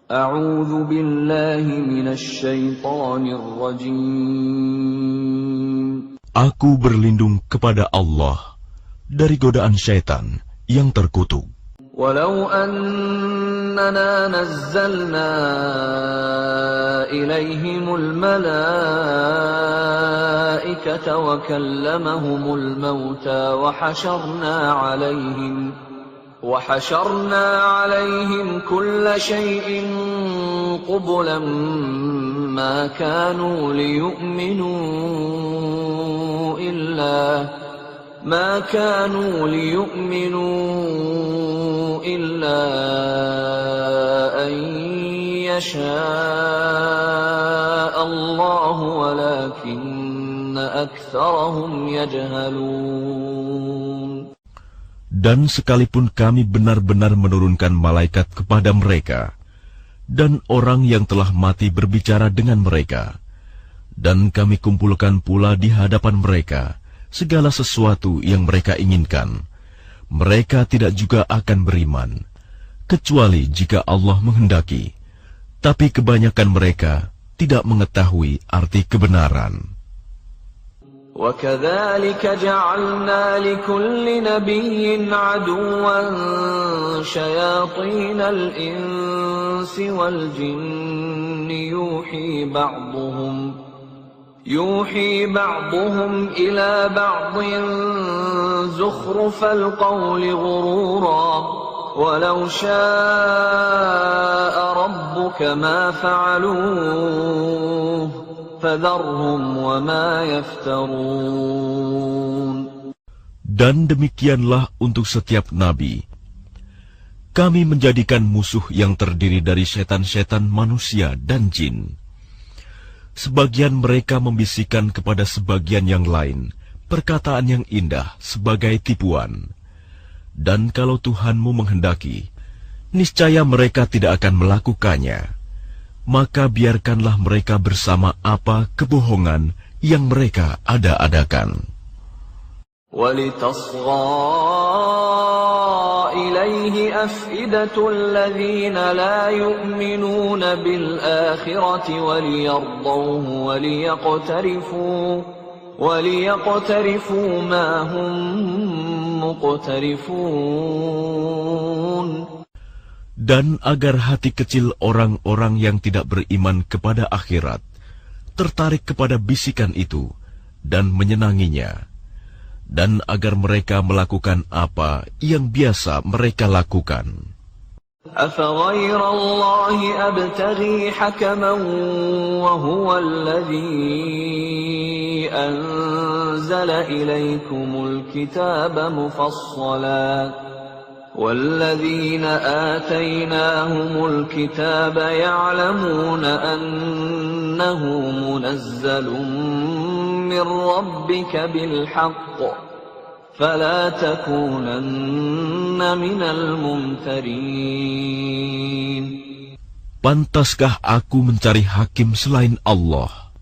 A'udzu billahi minasy syaithanir rajim. Aku berlindung kepada Allah dari godaan syaitan yang terkutuk. Walau annana nazzalna ilaihimul malaikata wa kallamahumul mauta wa حشرنا عليهم كل شيء قبلا ما كانوا ليؤمنوا إلا أن يشاء الله ولكن أكثرهم يجهلون. Dan sekalipun kami benar-benar menurunkan malaikat kepada mereka, dan orang yang telah mati berbicara dengan mereka, dan kami kumpulkan pula di hadapan mereka segala sesuatu yang mereka inginkan, mereka tidak juga akan beriman, kecuali jika Allah menghendaki. Tapi kebanyakan mereka tidak mengetahui arti kebenaran. وَكَذَلِكَ جَعَلْنَا لِكُلِّ نَبِيٍّ عَدُوًّا شَيَاطِينَ الْإِنسِ وَالْجِنِّ يُوحِي بَعْضُهُمْ إِلَى بَعْضٍ زُخْرُفَ الْقَوْلِ غُرُورًا وَلَوْ شَاءَ رَبُّكَ مَا فَعَلُوهُ فَذَرْهُمْ وَمَا يَفْتَرُونَ. Dan demikianlah untuk setiap nabi. Kami menjadikan musuh yang terdiri dari setan-setan manusia dan jin. Sebagian mereka membisikkan kepada sebagian yang lain perkataan yang indah sebagai tipuan. Dan kalau Tuhanmu menghendaki, niscaya mereka tidak akan melakukannya. Maka biarkanlah mereka bersama apa kebohongan yang mereka ada-adakan. وَلِتَصْغَى إِلَيْهِ أَفْئِدَةُ الَّذِينَ لَا يُؤْمِنُونَ بِالْآخِرَةِ وَلِيَرْضَوْهُ وَلِيَقْتَرِفُوا مَا هُمْ مُقْتَرِفُونَ. Dan agar hati kecil orang-orang yang tidak beriman kepada akhirat tertarik kepada bisikan itu dan menyenanginya, dan agar mereka melakukan apa yang biasa mereka lakukan. أَفَغَيْرَ اللَّهِ أَبْتَغِي حَكَمًا وَهُوَ الَّذِي أَنزَلَ إِلَيْكُمُ الْكِتَابَ مُفَصَّلًا وَالَّذِينَ آتَيْنَاهُمُ الْكِتَابَ يَعْلَمُونَ أَنَّهُ مُنَزَّلٌ مِّن رَّبِّكَ بِالْحَقِّ فَلَا تَكُونَنَّ مِنَ الْمُمْتَرِينَ. Pantaskah aku mencari hakim selain Allah?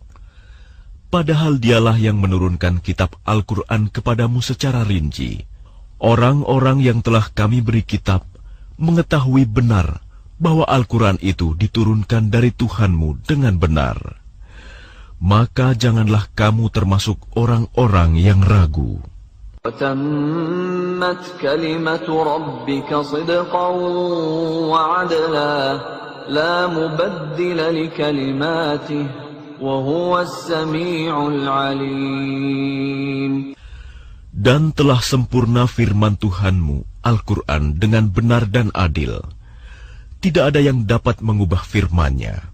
Padahal dialah yang menurunkan kitab Al-Quran kepadamu secara rinci. Orang-orang yang telah kami beri kitab mengetahui benar bahwa Al-Quran itu diturunkan dari Tuhanmu dengan benar. Maka janganlah kamu termasuk orang-orang yang ragu. وَتَمَّتْ كَلِمَةُ رَبِّكَ صِدْقًا وَعَدْلًا لَا مُبَدِّلَ لِكَلِمَاتِهِ وَهُوَ السَّمِيعُ الْعَلِيمُ. Dan telah sempurna firman Tuhanmu, Al-Quran, dengan benar dan adil. Tidak ada yang dapat mengubah firman-Nya.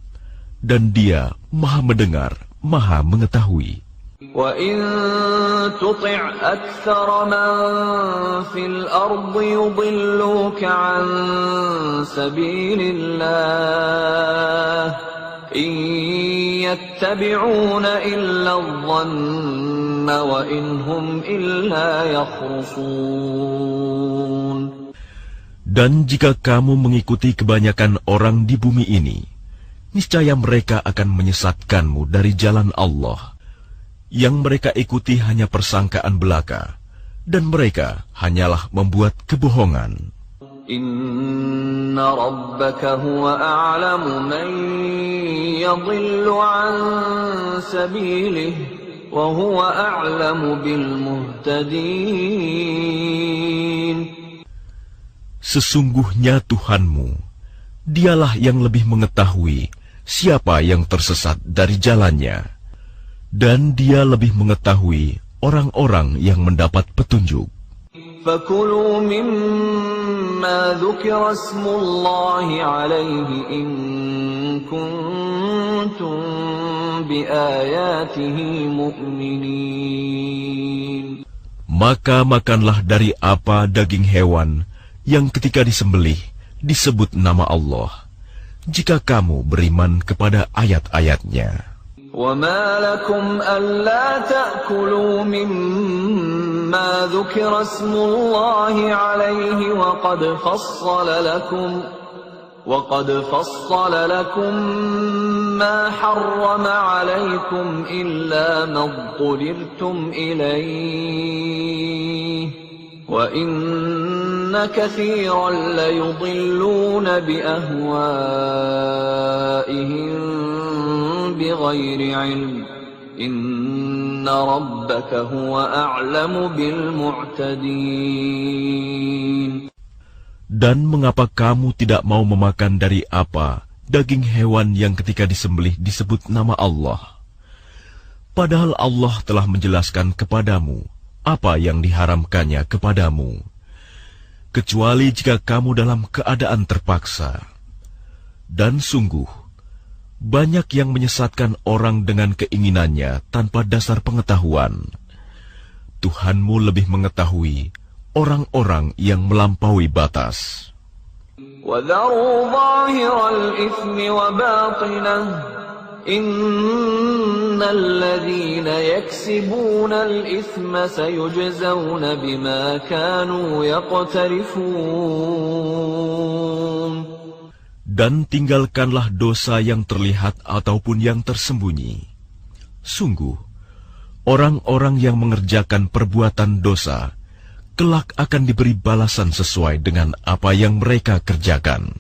Dan Dia Maha mendengar, Maha mengetahui. وَإِن تُطِعْ أَكْثَرَ مَن فِي الْأَرْضِ يُضِلُّوكَ عَن سَبِيلِ اللَّهِ إِن يَتَّبِعُونَ إِلَّا الظَّنَّ وَإِنْ هُمْ إِلَّا يَخْرُصُونَ. Dan jika kamu mengikuti kebanyakan orang di bumi ini, niscaya mereka akan menyesatkanmu dari jalan Allah. Yang mereka ikuti hanya persangkaan belaka, dan mereka hanyalah membuat kebohongan. Inna rabbaka huwa a'lamu man yadhillu an sabilihi wa huwa a'lamu bil muhtadin. Sesungguhnya Tuhanmu, Dialah yang lebih mengetahui siapa yang tersesat dari jalannya, dan Dia lebih mengetahui orang-orang yang mendapat petunjuk. فَكُلُوا مِمَّا ذُكِرَ اسْمُ اللَّهِ عَلَيْهِ إِن كُنتُم بِآيَاتِهِ مُؤْمِنِينَ. Maka makanlah dari apa daging hewan yang ketika disembelih disebut nama Allah, jika kamu beriman kepada ayat-ayatnya. وَمَا لَكُمْ أَلَّا تَأْكُلُوا مِمَّا ذُكِرَ اسْمُ اللَّهِ عَلَيْهِ وَقَدْ فَصَّلَ لَكُم مَّا حَرَّمَ عَلَيْكُمْ إِلَّا مَا اضْطُرِرْتُمْ إِلَيْهِ وَإِنَّ كَثِيرًا لَيُضِلُّونَ بِأَهْوَائِهِم بِغَيْرِ عِلْمٍ إِنَّ رَبَّكَ هُوَ أَعْلَمُ بِالْمُعْتَدِينَ. Dan mengapa kamu tidak mau memakan dari apa daging hewan yang ketika disembelih disebut nama Allah? Padahal Allah telah menjelaskan kepadamu apa yang diharamkannya kepadamu, kecuali jika kamu dalam keadaan terpaksa. Dan sungguh, banyak yang menyesatkan orang dengan keinginannya tanpa dasar pengetahuan. Tuhanmu lebih mengetahui orang-orang yang melampaui batas. وَذَرُوا ظَاهِرَ الْإِثْمِ وَبَاطِنَهُ إِنَّ الَّذِينَ يَكْسِبُونَ الْإِثْمَ سَيُجْزَوْنَ بِمَا كَانُوا يَقْتَرِفُونَ. Dan tinggalkanlah dosa yang terlihat ataupun yang tersembunyi. Sungguh, orang-orang yang mengerjakan perbuatan dosa kelak akan diberi balasan sesuai dengan apa yang mereka kerjakan.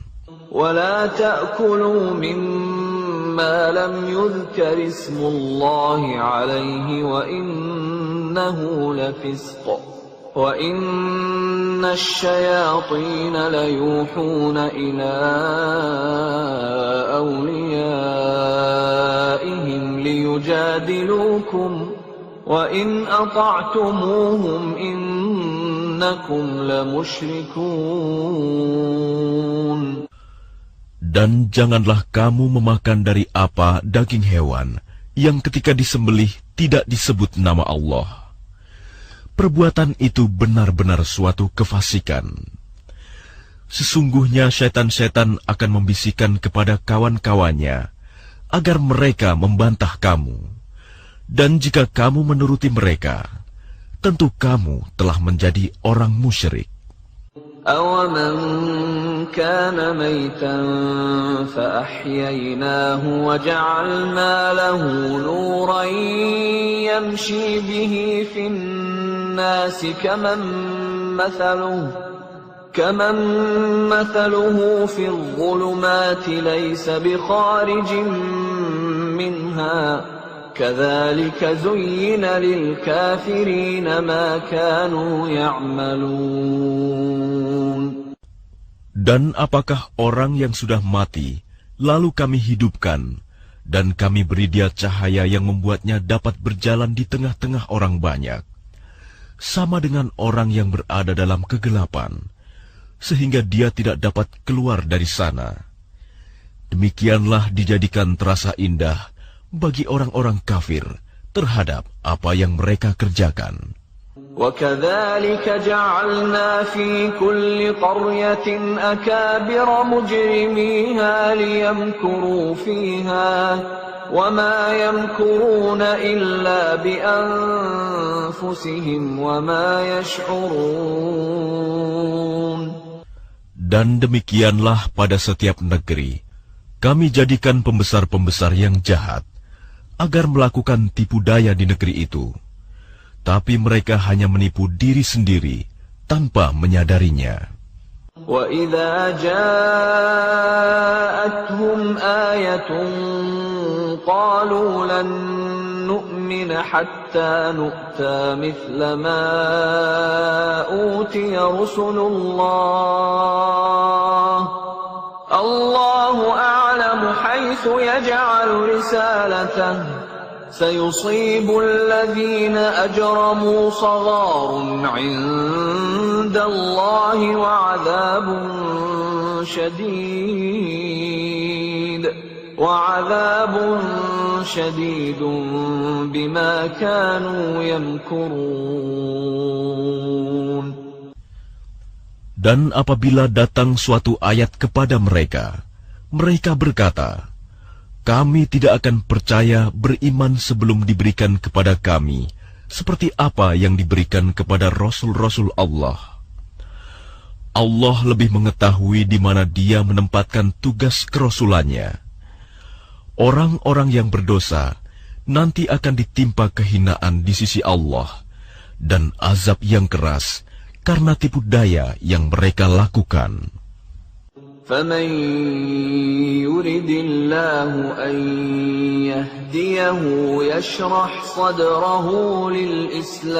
وَلَا تَأْكُلُوا مِمَّا لَمْ يُذْكَرِ اسْمُ اللَّهِ عَلَيْهِ وَإِنَّهُ لَفِسْقٌ وَإِنَّ الشَّيَاطِينَ لَيُوحُونَ إِلَىٰ أَوْلِيَائِهِمْ لِيُجَادِلُوكُمْ وَإِنْ أَطَعْتُمُوهُمْ إِنَّكُمْ لَمُشْرِكُونَ. Dan janganlah kamu memakan dari apa daging hewan yang ketika disembelih tidak disebut nama Allah. Perbuatan itu benar-benar suatu kefasikan. Sesungguhnya syaitan-syaitan akan membisikkan kepada kawan-kawannya agar mereka membantah kamu. Dan jika kamu menuruti mereka, tentu kamu telah menjadi orang musyrik. أَوَمَنْ كَانَ مَيْتًا فَأَحْيَيْنَاهُ وَجَعَلْنَا لَهُ نُورًا يَمْشِي بِهِ فِي النَّاسِ كَمَنْ مَثَلُهُ فِي الظُّلُمَاتِ لَيْسَ بِخَارِجٍ مِنْهَا كَذَلِكَ زُيِّنَ لِلْكَافِرِينَ مَا كَانُوا يَعْمَلُونَ. Dan apakah orang yang sudah mati, lalu kami hidupkan, dan kami beri dia cahaya yang membuatnya dapat berjalan di tengah-tengah orang banyak, sama dengan orang yang berada dalam kegelapan, sehingga dia tidak dapat keluar dari sana. Demikianlah dijadikan terasa indah bagi orang-orang kafir terhadap apa yang mereka kerjakan. وَكَذَلِكَ جَعَلْنَا فِي كُلِّ قَرْيَةٍ أَكَابِرَ مُجْرِمِيهَا لِيَمْكُرُوا فِيهَا وَمَا يَمْكُرُونَ إِلَّا بِأَنفُسِهِمْ وَمَا يَشْعُرُونَ. Dan demikianlah pada setiap negeri kami jadikan pembesar-pembesar yang jahat agar melakukan tipu daya di negeri itu. Tapi mereka hanya menipu diri sendiri tanpa menyadarinya. وَإِذَا جَاءَتْهُمْ آيَةٌ قَالُوا لَن نُّؤْمِنَ حَتَّى نُؤْتَىٰ مِثْلَ مَا أُوتِيَ رُسُلُ اللَّهِ اللَّهُ أَعْلَمُ حَيْثُ يَجْعَلُ رِسَالَتَهُ سَيُصِيبُ الَّذِينَ أَجْرَمُوا صَغَارٌ عِندَ اللَّهِ وَعَذَابٌ شَدِيدٌ بِمَا كَانُوا يَمْكُرُونَ. Dan apabila datang suatu ayat kepada mereka, mereka berkata, kami tidak akan percaya beriman sebelum diberikan kepada kami seperti apa yang diberikan kepada Rasul-Rasul Allah. Allah lebih mengetahui di mana Dia menempatkan tugas kerasulannya. Orang-orang yang berdosa nanti akan ditimpa kehinaan di sisi Allah dan azab yang keras karena tipu daya yang mereka lakukan. فَمَن يُرِدِ اللَّهُ أَن يَهْدِيَهُ يَشْرَحْ صَدْرَهُ لِلْإِسْلَامِ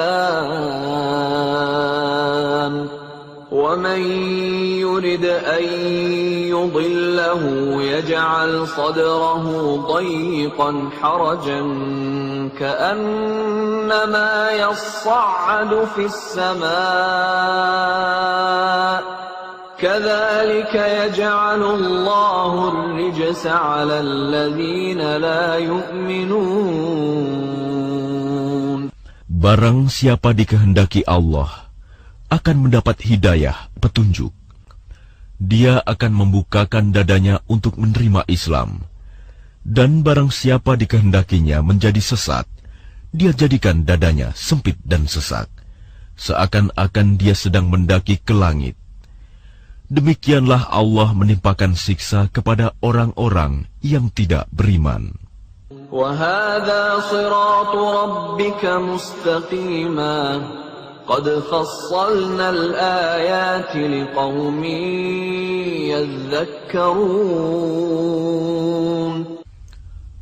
وَمَن يُرِدْ أَن يُضِلَّهُ يَجْعَلْ صَدْرَهُ ضَيِّقًا حَرَجًا كَأَنَّمَا يَصَّعَّدُ فِي السَّمَاءِ كَذَلِكَ يَجْعَلُ اللَّهُ الرِّجْسَ عَلَى الَّذِينَ لَا يُؤْمِنُونَ. Barang siapa dikehendaki Allah akan mendapat hidayah, petunjuk. Dia akan membukakan dadanya untuk menerima Islam. Dan barang siapa dikehendakinya menjadi sesat, dia jadikan dadanya sempit dan sesak, seakan-akan dia sedang mendaki ke langit. Demikianlah Allah menimpakan siksa kepada orang-orang yang tidak beriman. وَهَذَا صِرَاطُ رَبِّكَ مُسْتَقِيمًا قَدْ فَصَّلْنَا الْآيَاتِ لِقَوْمٍ يَذَّكَّرُونَ.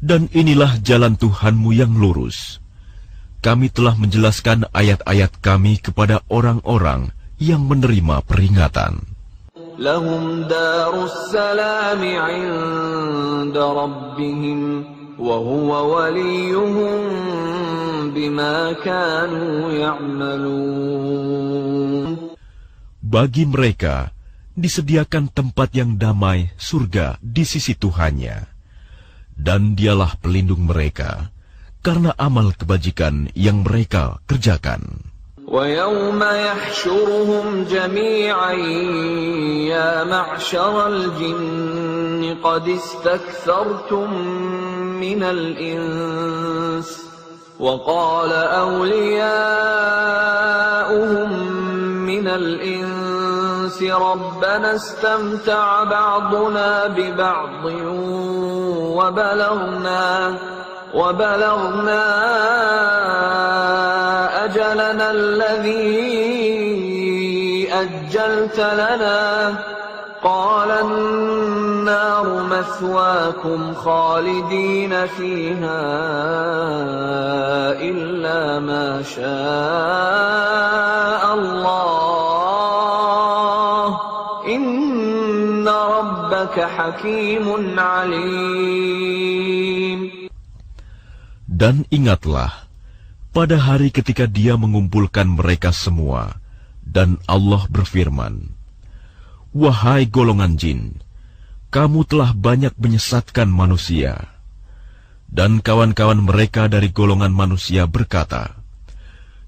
Dan inilah jalan Tuhanmu yang lurus. Kami telah menjelaskan ayat-ayat kami kepada orang-orang yang menerima peringatan. لهم دار السلام عند ربهم وهو وليهم بما كانوا يعملون. Bagi mereka disediakan tempat yang damai, surga di sisi Tuhannya, dan Dialah pelindung mereka karena amal kebajikan yang mereka kerjakan. وَيَوْمَ يَحْشُرُهُمْ جَمِيعًا يَا مَعْشَرَ الْجِنِّ قَدِ اسْتَكْثَرْتُمْ مِنَ الْإِنسِ وَقَالَ أَوْلِيَاؤُهُمْ مِنَ الْإِنسِ رَبَّنَا اسْتَمْتَعَ بَعْضُنَا بِبَعْضٍ وَبَلَغْنَا أَجَلَنَا الَّذِي أَجَّلْتَ لَنَا قَالَ النَّارُ مَثْوَاكُمْ خَالِدِينَ فِيهَا إِلَّا مَا شَاءَ اللَّهُ إِنَّ رَبَّكَ حَكِيمٌ عَلِيمٌ. Dan ingatlah, pada hari ketika Dia mengumpulkan mereka semua, dan Allah berfirman, wahai golongan jin, kamu telah banyak menyesatkan manusia. Dan kawan-kawan mereka dari golongan manusia berkata,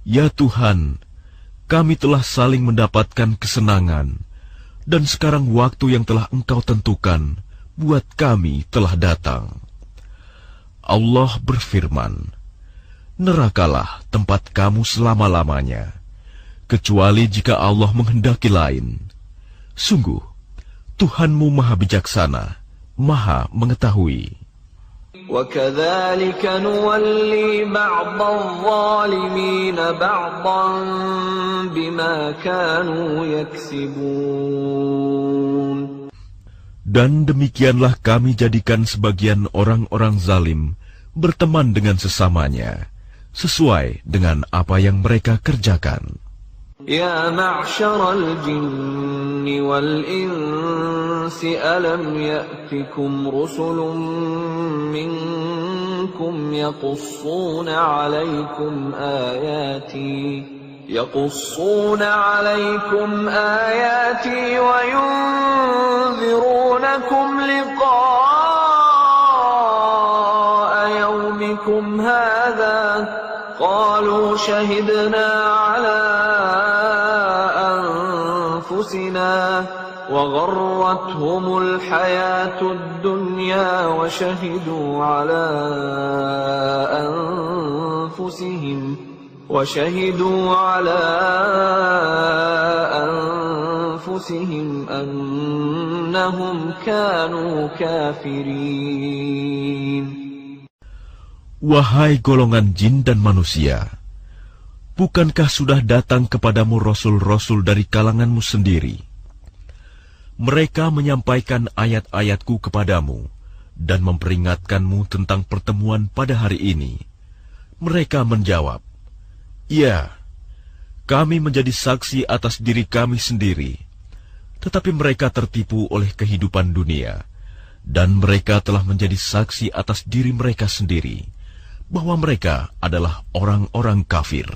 ya Tuhan, kami telah saling mendapatkan kesenangan, dan sekarang waktu yang telah Engkau tentukan buat kami telah datang. Allah berfirman, nerakalah tempat kamu selama-lamanya, kecuali jika Allah menghendaki lain. Sungguh, Tuhanmu Maha Bijaksana, Maha Mengetahui. وَكَذَلِكَ نُوَلِّي بَعْضَ الظَّالِمِينَ بَعْضًا بِمَا كَانُوا يَكْسِبُونَ. Dan demikianlah kami jadikan sebagian orang-orang zalim berteman dengan sesamanya, sesuai dengan apa yang mereka kerjakan. يا معشر الجن والإنس ألم يأتكم رسل منكم يقصون عليكم آياتي وينذرونكم لقاء يومكم هذا قالوا شهدنا على أنفسنا وغرتهم الحياة الدنيا وشهدوا على أنفسهم أنهم كانوا كافرين. Wahai golongan jin dan manusia, bukankah sudah datang kepadamu rasul-rasul dari kalanganmu sendiri? Mereka menyampaikan ayat-ayatku kepadamu dan memperingatkanmu tentang pertemuan pada hari ini. Mereka menjawab, "Ya, kami menjadi saksi atas diri kami sendiri." Tetapi mereka tertipu oleh kehidupan dunia, dan mereka telah menjadi saksi atas diri mereka sendiri bahwa mereka adalah orang-orang kafir.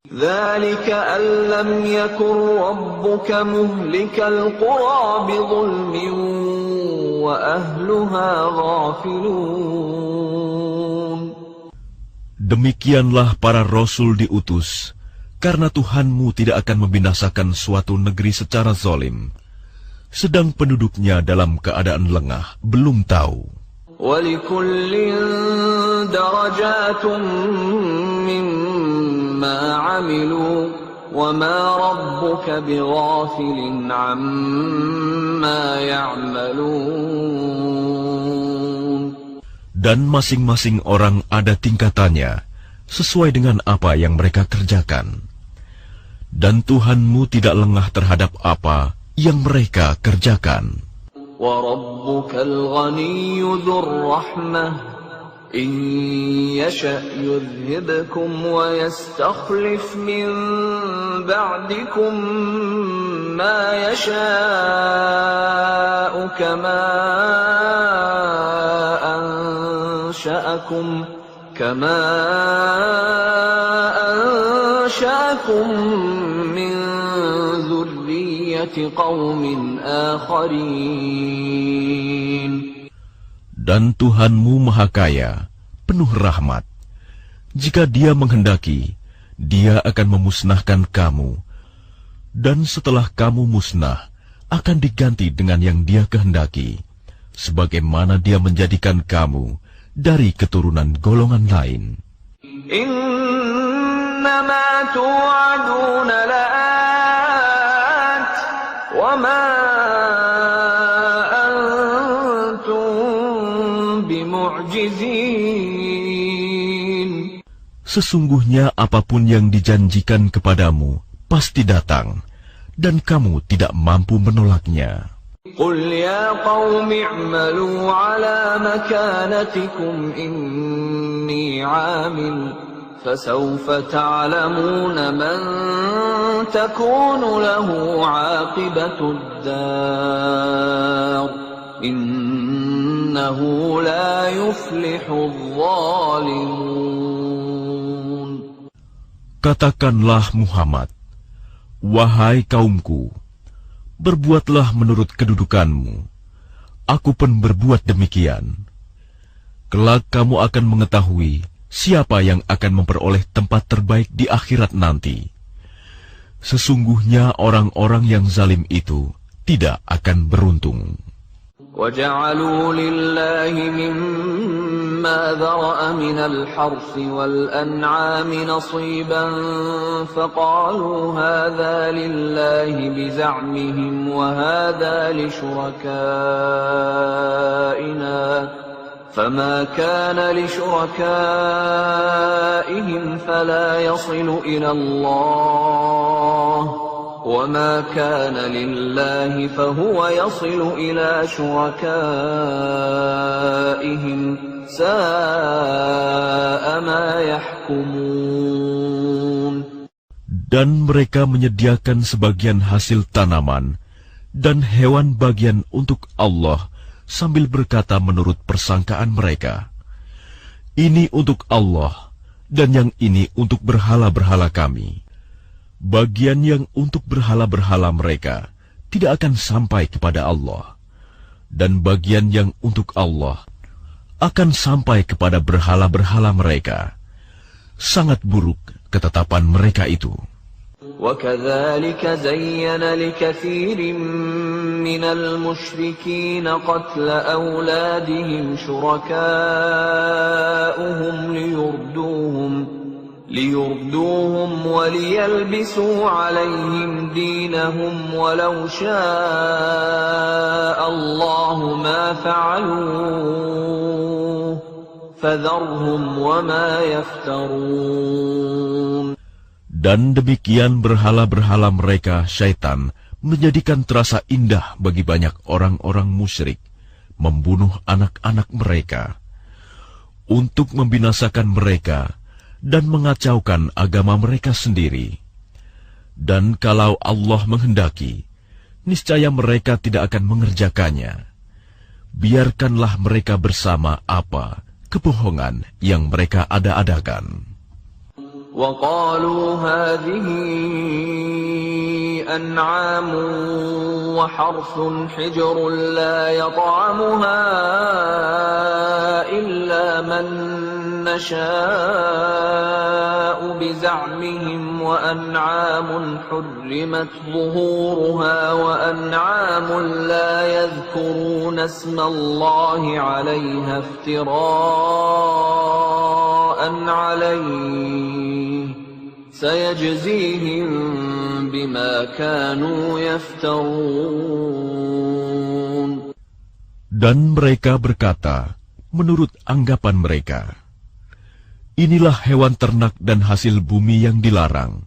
ذَلِكَ أَن لَّمْ يَكُن رَّبُّكَ مُهْلِكَ الْقُرَىٰ بِظُلْمٍ وَأَهْلُهَا غَافِلُونَ. Demikianlah para rasul diutus, karena Tuhanmu tidak akan membinasakan suatu negeri secara zalim, sedang penduduknya dalam keadaan lengah, belum tahu. وَلِكُلٍّ دَرَجَاتٌ مِّمَّا عَمِلُوا وَمَا رَبُّكَ بِغَافِلٍ عَمَّا يَعْمَلُونَ. Dan masing-masing orang ada tingkatannya, sesuai dengan apa yang mereka kerjakan. Dan Tuhanmu tidak lengah terhadap apa yang mereka kerjakan. وَرَبُّكَ الْغَنِيُّ ذُو الرَّحْمَةِ إِن يَشَأْ يُذْهِبْكُمْ وَيَسْتَخْلِفْ مِن بَعْدِكُم مَّا يَشَاءُ كَمَا أَنشَأَكُم مِّن ذُرِّيَّةِ قَوْمٍ آخَرِينَ. Dan Tuhanmu Maha Kaya, penuh rahmat. Jika Dia menghendaki, Dia akan memusnahkan kamu. Dan setelah kamu musnah, akan diganti dengan yang Dia kehendaki, sebagaimana Dia menjadikan kamu dari keturunan golongan lain. Innama tu'aduna la'at wa ma antum bimu'jizin. Sesungguhnya apapun yang dijanjikan kepadamu pasti datang, dan kamu tidak mampu menolaknya. Qul ya qaumi i'malu ala makanatikum inni 'amil fasawfa ta'lamuna man takunu lahu 'aqibatud dar innahu la yuflihudh dhalimun. Katakanlah Muhammad, wahai kaumku, berbuatlah menurut kedudukanmu. Aku pun berbuat demikian. Kelak kamu akan mengetahui siapa yang akan memperoleh tempat terbaik di akhirat nanti. Sesungguhnya orang-orang yang zalim itu tidak akan beruntung. وَجَعَلُوا لِلَّهِ مِمَّا ذَرَأَ مِنَ الْحَرْثِ وَالْأَنْعَامِ نَصِيبًا فَقَالُوا هَذَا لِلَّهِ بِزَعْمِهِمْ وَهَذَا لِشُرَكَائِنَا فما كان لشركائهم فلا يصل إلى الله وما كان لله فهو يصل إلى شركائهم ساء ما يحكمون. Dan mereka menyediakan sebagian hasil tanaman dan hewan bagian untuk Allah sambil berkata menurut persangkaan mereka, ini untuk Allah dan yang ini untuk berhala-berhala kami. Bagian yang untuk berhala-berhala mereka tidak akan sampai kepada Allah, dan bagian yang untuk Allah akan sampai kepada berhala-berhala mereka. Sangat buruk ketetapan mereka itu. وَكَذَلِكَ زَيَّنَ لِكَثِيرٍ مِّنَ الْمُشْرِكِينَ قَتْلَ أَوْلَادِهِمْ شُرَكَاؤُهُمْ لِيُرْدُوهُمْ وَلِيَلْبِسُوا عَلَيْهِمْ دِينَهُمْ وَلَوْ شَاءَ اللَّهُ مَا فَعَلُوهُ فَذَرْهُمْ وَمَا يَفْتَرُونَ. Dan demikian berhala-berhala mereka, syaitan, menjadikan terasa indah bagi banyak orang-orang musyrik, membunuh anak-anak mereka, untuk membinasakan mereka dan mengacaukan agama mereka sendiri. Dan kalau Allah menghendaki, niscaya mereka tidak akan mengerjakannya. Biarkanlah mereka bersama apa kebohongan yang mereka ada-adakan. وَقَالُوا هَٰذِهِ أَنْعَامٌ وَحَرْثٌ حِجْرٌ لَّا يَطْعَمُهَا إِلَّا مَن نَّشَاءُ بِزَعْمِهِمْ وَأَنْعَامٌ حُرِّمَتْ ظُهُورُهَا وَأَنْعَامٌ لَّا يَذْكُرُونَ اسْمَ اللَّهِ عَلَيْهَا افْتِرَاءً عَلَيْهِ سَيَجْزِيهِم بِمَا كَانُوا يَفْتَرُونَ. Dan mereka berkata, menurut anggapan mereka, inilah hewan ternak dan hasil bumi yang dilarang,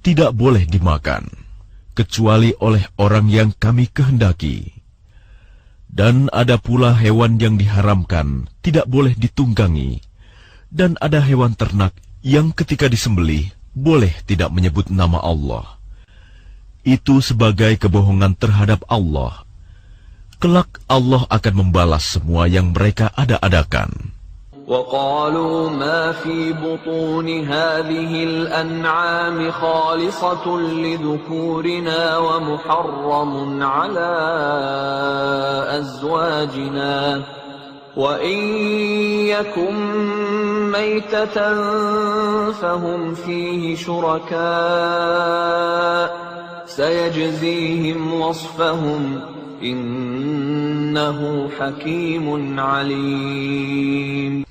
tidak boleh dimakan, kecuali oleh orang yang kami kehendaki. Dan ada pula hewan yang diharamkan, tidak boleh ditunggangi, dan ada hewan ternak yang ketika disembelih, boleh tidak menyebut nama Allah. Itu sebagai kebohongan terhadap Allah. Kelak Allah akan membalas semua yang mereka ada-adakan. وَقَالُوا مَا فِي بُطُونِ هَٰذِهِ الْأَنْعَامِ خَالِصَةٌ لِذُكُورِنَا وَمُحَرَّمٌ عَلَىٰ أَزْوَاجِنَا وَإِن يَكُن مَّيْتَةً فَهُمْ فِيهِ شُرَكَاءُ سَيَجْزِيهِمْ وَصْفَهُمْ إِنَّهُ حَكِيمٌ عَلِيمٌ.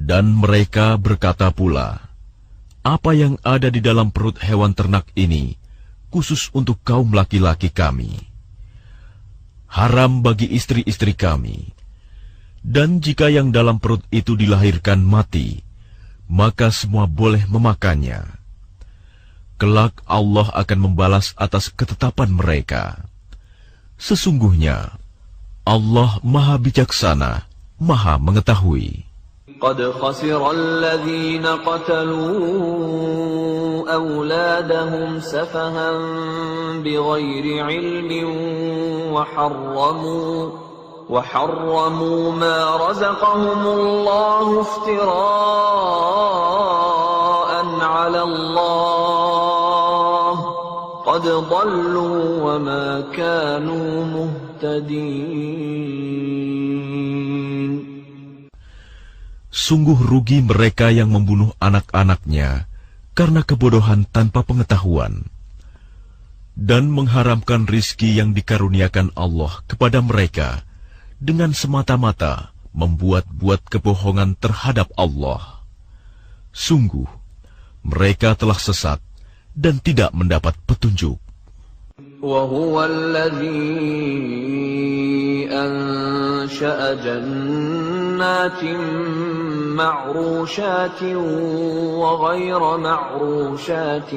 Dan mereka berkata pula, apa yang ada di dalam perut hewan ternak ini, khusus untuk kaum laki-laki kami. Haram bagi istri-istri kami. Dan jika yang dalam perut itu dilahirkan mati, maka semua boleh memakannya. Kelak Allah akan membalas atas ketetapan mereka. Sesungguhnya, Allah Maha Bijaksana, Maha Mengetahui. قد خسر الذين قتلوا أولادهم سفها بغير علم وحرموا ما رزقهم الله افتراء على الله قد ضلوا وما كانوا مهتدين. Sungguh rugi mereka yang membunuh anak-anaknya karena kebodohan tanpa pengetahuan, dan mengharamkan rizki yang dikaruniakan Allah kepada mereka dengan semata-mata membuat-buat kebohongan terhadap Allah. Sungguh, mereka telah sesat dan tidak mendapat petunjuk. وَهُوَ الَّذِي أَنشَأَ جَنَّاتٍ جنات معروشات وغير معروشات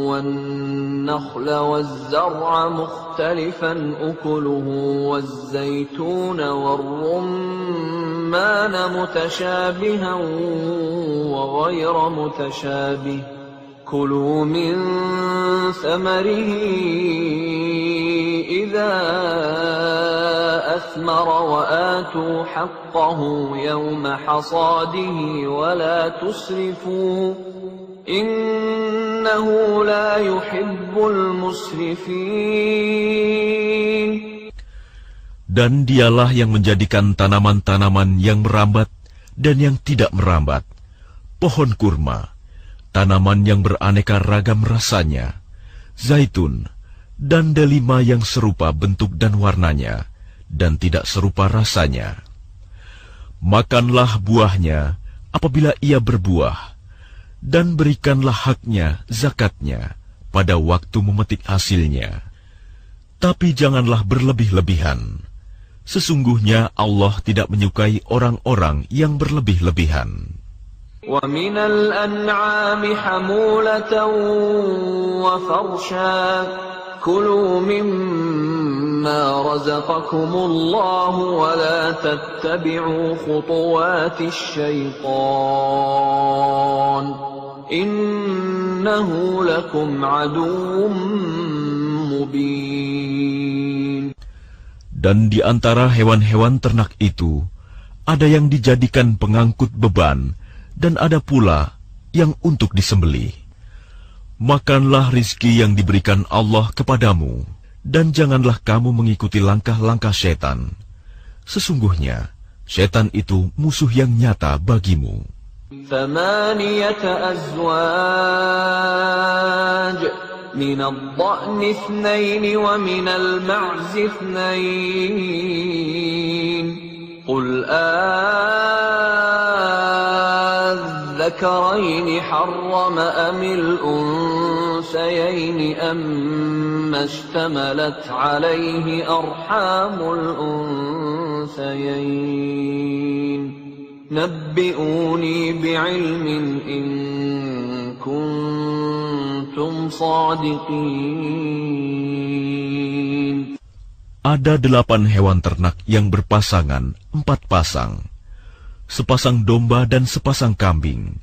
والنخل والزرع مختلفا أكله والزيتون والرمان متشابها وغير متشابه كلوا من ثمره إذا أثمر وآتوا حقه يوم حصاده ولا تسرفوا إنه لا يحب المسرفين. Dan dialah yang menjadikan tanaman-tanaman yang merambat dan yang tidak merambat, pohon kurma, tanaman yang beraneka ragam rasanya, zaitun, dan delima yang serupa bentuk dan warnanya, dan tidak serupa rasanya. Makanlah buahnya apabila ia berbuah, dan berikanlah haknya, zakatnya, pada waktu memetik hasilnya. Tapi janganlah berlebih-lebihan. Sesungguhnya Allah tidak menyukai orang-orang yang berlebih-lebihan. وَمِنَ الْأَنْعَامِ حَمُولَةً وَفَرْشًا كُلُوا مِمَّا رَزَقَكُمُ اللَّهُ وَلَا تَتَّبِعُوا خُطُوَاتِ الشَّيْطَانِ إِنَّهُ لَكُمْ عَدُوٌّ مُبِينٌ. Dan di antara hewan-hewan ternak itu, ada yang dijadikan pengangkut beban, dan ada pula yang untuk disembelih. Makanlah rizki yang diberikan Allah kepadamu, dan janganlah kamu mengikuti langkah-langkah setan. Sesungguhnya, setan itu musuh yang nyata bagimu. 8 أزواج من الضأن 2 ومن المعز 2 قل الذكرين حرم أم الأنثيين أما اشتملت عليه أرحام الأنثيين نبئوني بعلم إن كنتم صادقين. Ada 8 hewan ternak yang berpasangan, 4 pasang, sepasang domba dan sepasang kambing.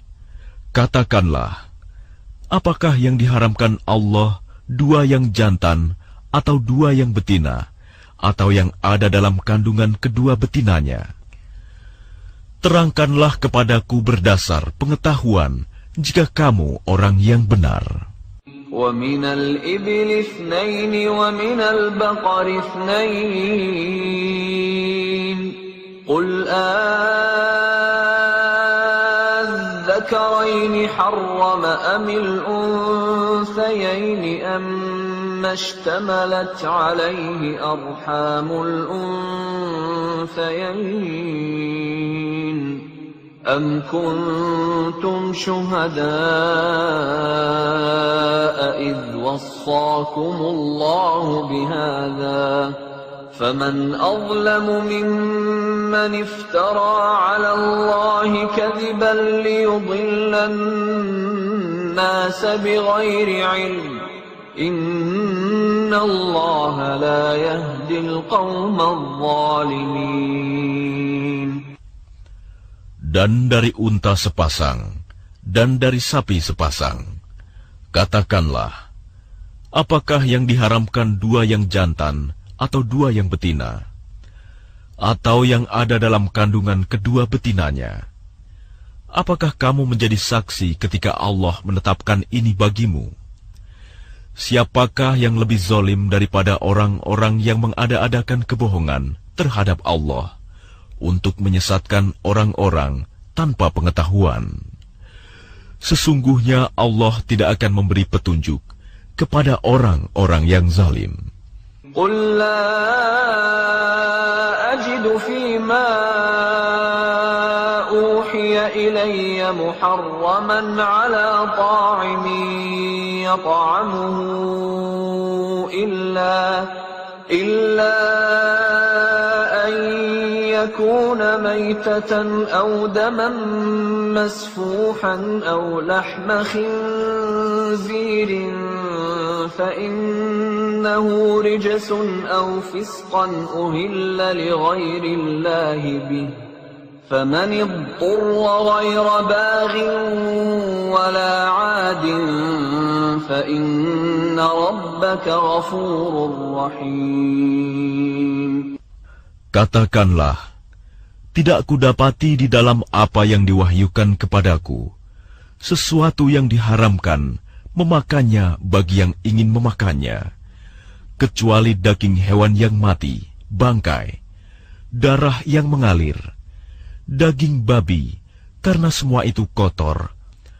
Katakanlah, apakah yang diharamkan Allah 2 yang jantan atau 2 yang betina, atau yang ada dalam kandungan kedua betinanya? Terangkanlah kepadaku berdasar pengetahuan jika kamu orang yang benar. وَمِنَ الْإِبِلِ 2 وَمِنَ الْبَقَرِ 2 قُلْ الذكرين حرم أم الأنثيين أما اشتملت عليه أرحام الأنثيين أم كنتم شهداء إذ وصاكم الله بهذا فمن أظلم ممن افترى على الله كذبا ليضل الناس بغير علم إن الله لا يهدي القوم الظالمين. Dan dari unta sepasang, dan dari sapi sepasang. Katakanlah, apakah yang diharamkan 2 yang jantan, atau 2 yang betina, atau yang ada dalam kandungan kedua betinanya? Apakah kamu menjadi saksi ketika Allah menetapkan ini bagimu? Siapakah yang lebih zalim daripada orang-orang yang mengada-adakan kebohongan terhadap Allah untuk menyesatkan orang-orang tanpa pengetahuan? Sesungguhnya Allah tidak akan memberi petunjuk kepada orang-orang yang zalim. قُل لَّا أَجِدُ فِيمَا أُوحِيَ إِلَيَّ مُحَرَّمًا عَلَىٰ طَاعِمٍ يَطْعَمُهُ إِلَّا أَن يكون ميتة أو دما مسفوحا أو لحم خنزير فإنه رجس أو فسقا أهل لغير الله به فمن اضطر غير باغ ولا عاد فإن ربك غفور رحيم. Katakanlah, tidak kudapati di dalam apa yang diwahyukan kepadaku sesuatu yang diharamkan memakannya bagi yang ingin memakannya, kecuali daging hewan yang mati, bangkai, darah yang mengalir, daging babi, karena semua itu kotor,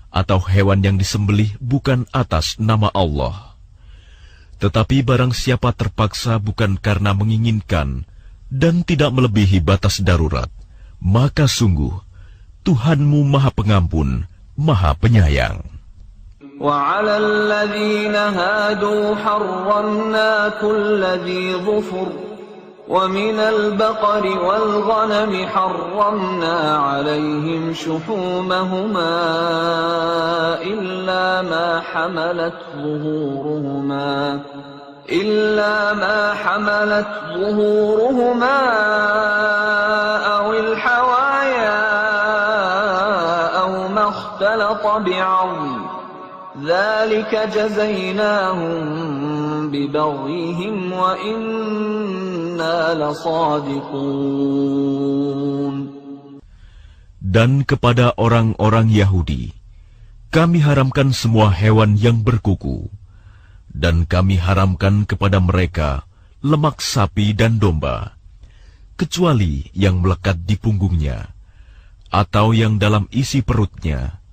atau hewan yang disembelih bukan atas nama Allah. Tetapi barang siapa terpaksa bukan karena menginginkan dan tidak melebihi batas darurat, maka sungguh Tuhanmu Maha Pengampun, Maha Penyayang. وعلى الذين هادوا حرمنا كل ذي ظفر ومن البقر والغنم حرمنا عليهم شحومهما إلا ما حملت ظهورهما أو الحوايا أو ما اختلط بعظم ذلك جزيناهم ببغيهم وإنا لصادقون. Dan kepada orang-orang Yahudi, kami haramkan semua hewan yang berkuku, dan kami haramkan kepada mereka lemak sapi dan domba, kecuali yang melekat di punggungnya, atau yang dalam isi perutnya,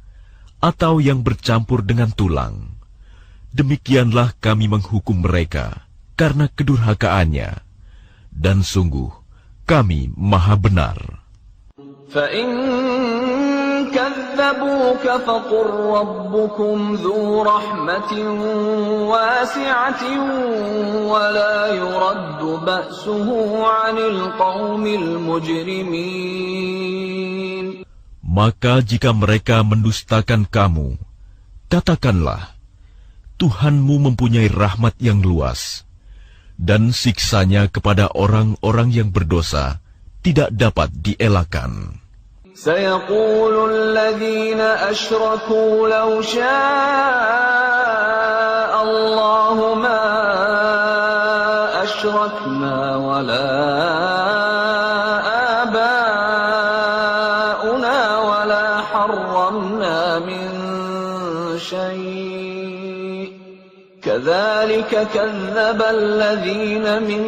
atau yang bercampur dengan tulang. Demikianlah kami menghukum mereka karena kedurhakaannya, dan sungguh kami Maha Benar. فَإِن كَذَّبُوكَ فَقُل رَّبُّكُمْ ذُو رَحْمَةٍ وَاسِعَةٍ وَلَا يُرَدُّ بَأْسُهُ عَنِ الْقَوْمِ الْمُجْرِمِينَ. Maka jika mereka mendustakan kamu, katakanlah, Tuhanmu mempunyai rahmat yang luas, dan siksanya kepada orang-orang yang berdosa tidak dapat dielakkan. سَيَقُولُ الَّذِينَ أَشْرَكُوا لَوْ شَاءَ اللَّهُ مَا أَشْرَكْنَا وَلَا آبَاؤُنَا وَلَا حَرَّمْنَا مِن شَيْءٍ كَذَلِكَ كَذَّبَ الَّذِينَ مِن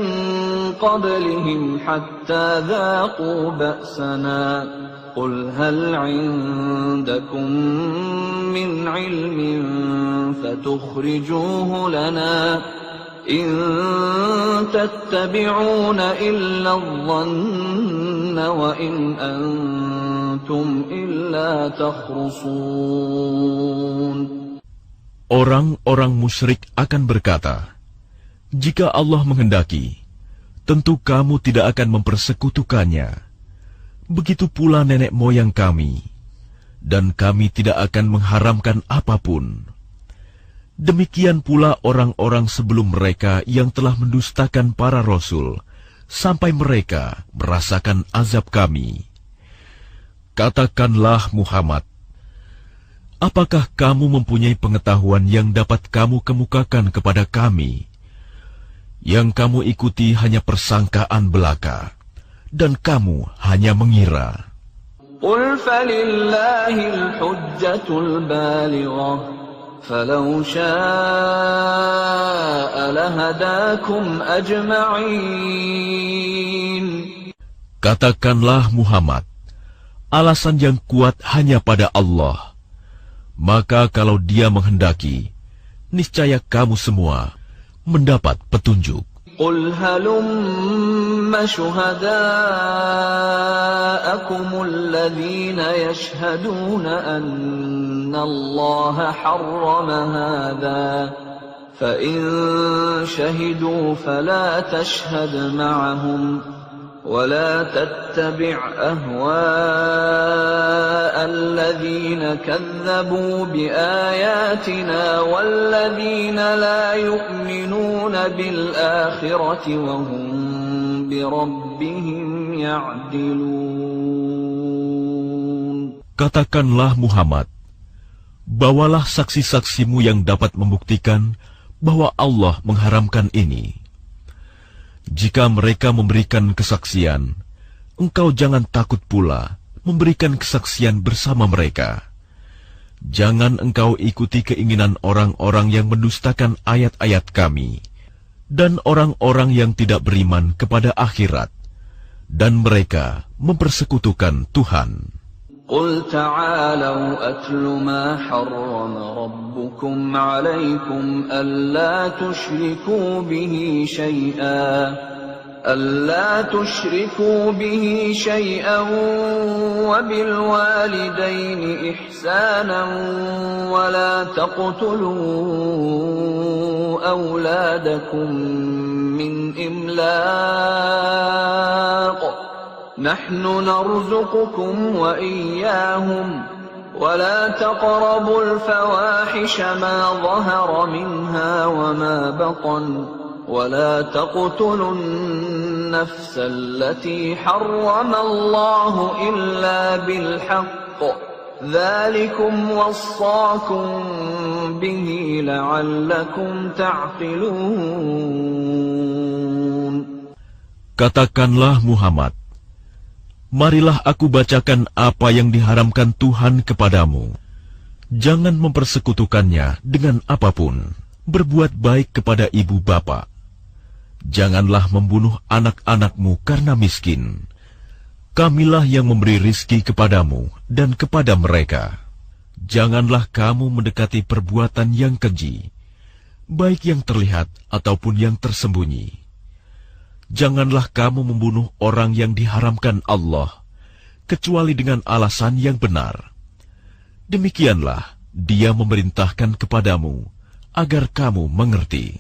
قَبْلِهِمْ حَتَّى ذَاقُوا بَأْسَنَا قُلْ هَلْ عِندَكُم مِّنْ عِلْمٍ فَتُخْرِجُوهُ لَنَا إِن تَتَّبِعُونَ إِلَّا الظَّنَّ وَإِنْ أَنْتُمْ إِلَّا تَخْرُصُونَ. Orang-orang musyrik akan berkata, jika Allah menghendaki, tentu kamu tidak akan mempersekutukannya. Begitu pula nenek moyang kami, dan kami tidak akan mengharamkan apapun. Demikian pula orang-orang sebelum mereka yang telah mendustakan para rasul, sampai mereka merasakan azab kami. Katakanlah Muhammad, apakah kamu mempunyai pengetahuan yang dapat kamu kemukakan kepada kami? Yang kamu ikuti hanya persangkaan belaka, dan kamu hanya mengira. قُلْ فَلِلَّهِ الْحُجَّةُ الْبَالِغَةُ فَلَوْ شَاءَ لَهَدَاكُمْ أَجْمَعِينَ. Katakanlah Muhammad, alasan yang kuat hanya pada Allah. Maka kalau Dia menghendaki, niscaya kamu semua mendapat petunjuk. قُلْ هَلُمَّ شُهَدَاءَكُمُ الَّذِينَ يَشْهَدُونَ أَنَّ اللَّهَ حَرَّمَ هَذَا فَإِن شَهِدُوا فَلَا تَشْهَدْ مَعَهُمْ ولا تتبع أهواء الذين كذبوا بآياتنا والذين لا يؤمنون بالآخرة وهم بربهم يعدلون. Katakanlah Muhammad, bawalah saksi-saksimu yang dapat membuktikan bahwa Allah mengharamkan ini. Jika mereka memberikan kesaksian, engkau jangan takut pula memberikan kesaksian bersama mereka. Jangan engkau ikuti keinginan orang-orang yang mendustakan ayat-ayat kami, dan orang-orang yang tidak beriman kepada akhirat, dan mereka mempersekutukan Tuhan. قل تعالوا أتل ما حرم ربكم عليكم ألا تشركوا به شيئا وبالوالدين إحسانا ولا تقتلوا أولادكم من إملاق نحن نرزقكم وإياهم ولا تقربوا الفواحش ما ظهر منها وما بطن ولا تقتلوا النفس التي حرم الله إلا بالحق ذلكم وصاكم به لعلكم تعقلون. Katakanlah Muhammad, marilah aku bacakan apa yang diharamkan Tuhan kepadamu. Jangan mempersekutukannya dengan apapun. Berbuat baik kepada ibu bapa. Janganlah membunuh anak-anakmu karena miskin. Kamilah yang memberi rizki kepadamu dan kepada mereka. Janganlah kamu mendekati perbuatan yang keji, baik yang terlihat ataupun yang tersembunyi. Janganlah kamu membunuh orang yang diharamkan Allah, kecuali dengan alasan yang benar. Demikianlah Dia memerintahkan kepadamu, agar kamu mengerti.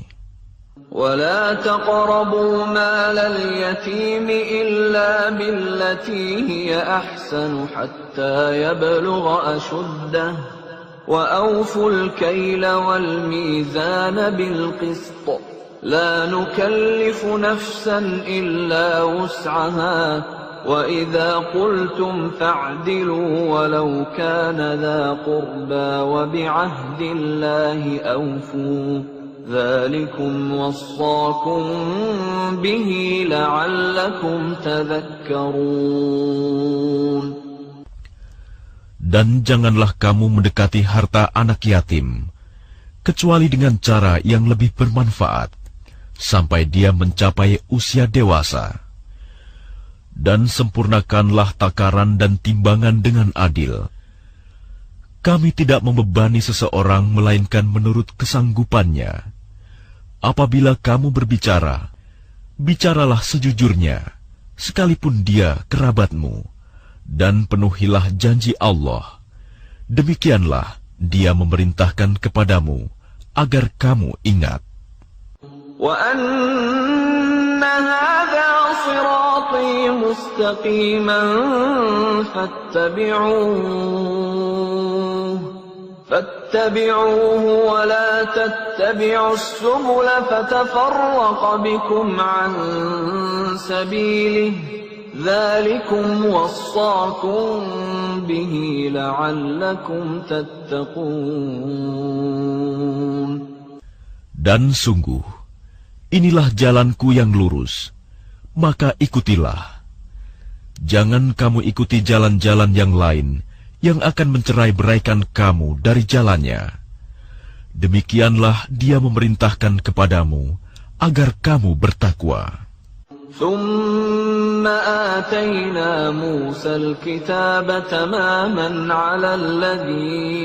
ولا تقربوا مال اليتيم إلا بالتي هي أحسن حتى يبلغ أشده وأوفوا الكيل والميزان بالقسط لا نكلف نفسا إلا وسعها وإذا قلتم فاعدلوا ولو كان ذا قربى وبعهد الله أوفوا ذلكم وصاكم به لعلكم تذكرون. Dan janganlah kamu mendekati harta anak yatim, kecuali dengan cara yang lebih bermanfaat, sampai dia mencapai usia dewasa. Dan sempurnakanlah takaran dan timbangan dengan adil. Kami tidak membebani seseorang melainkan menurut kesanggupannya. Apabila kamu berbicara, bicaralah sejujurnya, sekalipun dia kerabatmu, dan penuhilah janji Allah. Demikianlah Dia memerintahkan kepadamu, agar kamu ingat. وَأَنَّ هَذَا صِرَاطِي مُسْتَقِيمًا فاتبعوه ولا تتبعوا السبل فتفرق بكم عن سبيله ذلكم وصاكم به لعلكم تتقون. Dan sungguh, inilah jalanku yang lurus, maka ikutilah. Jangan kamu ikuti jalan-jalan yang lain, yang akan mencerai-beraikan kamu dari jalannya. Demikianlah Dia memerintahkan kepadamu, agar kamu bertakwa. ثم آتينا موسى الكتاب تماما على الذي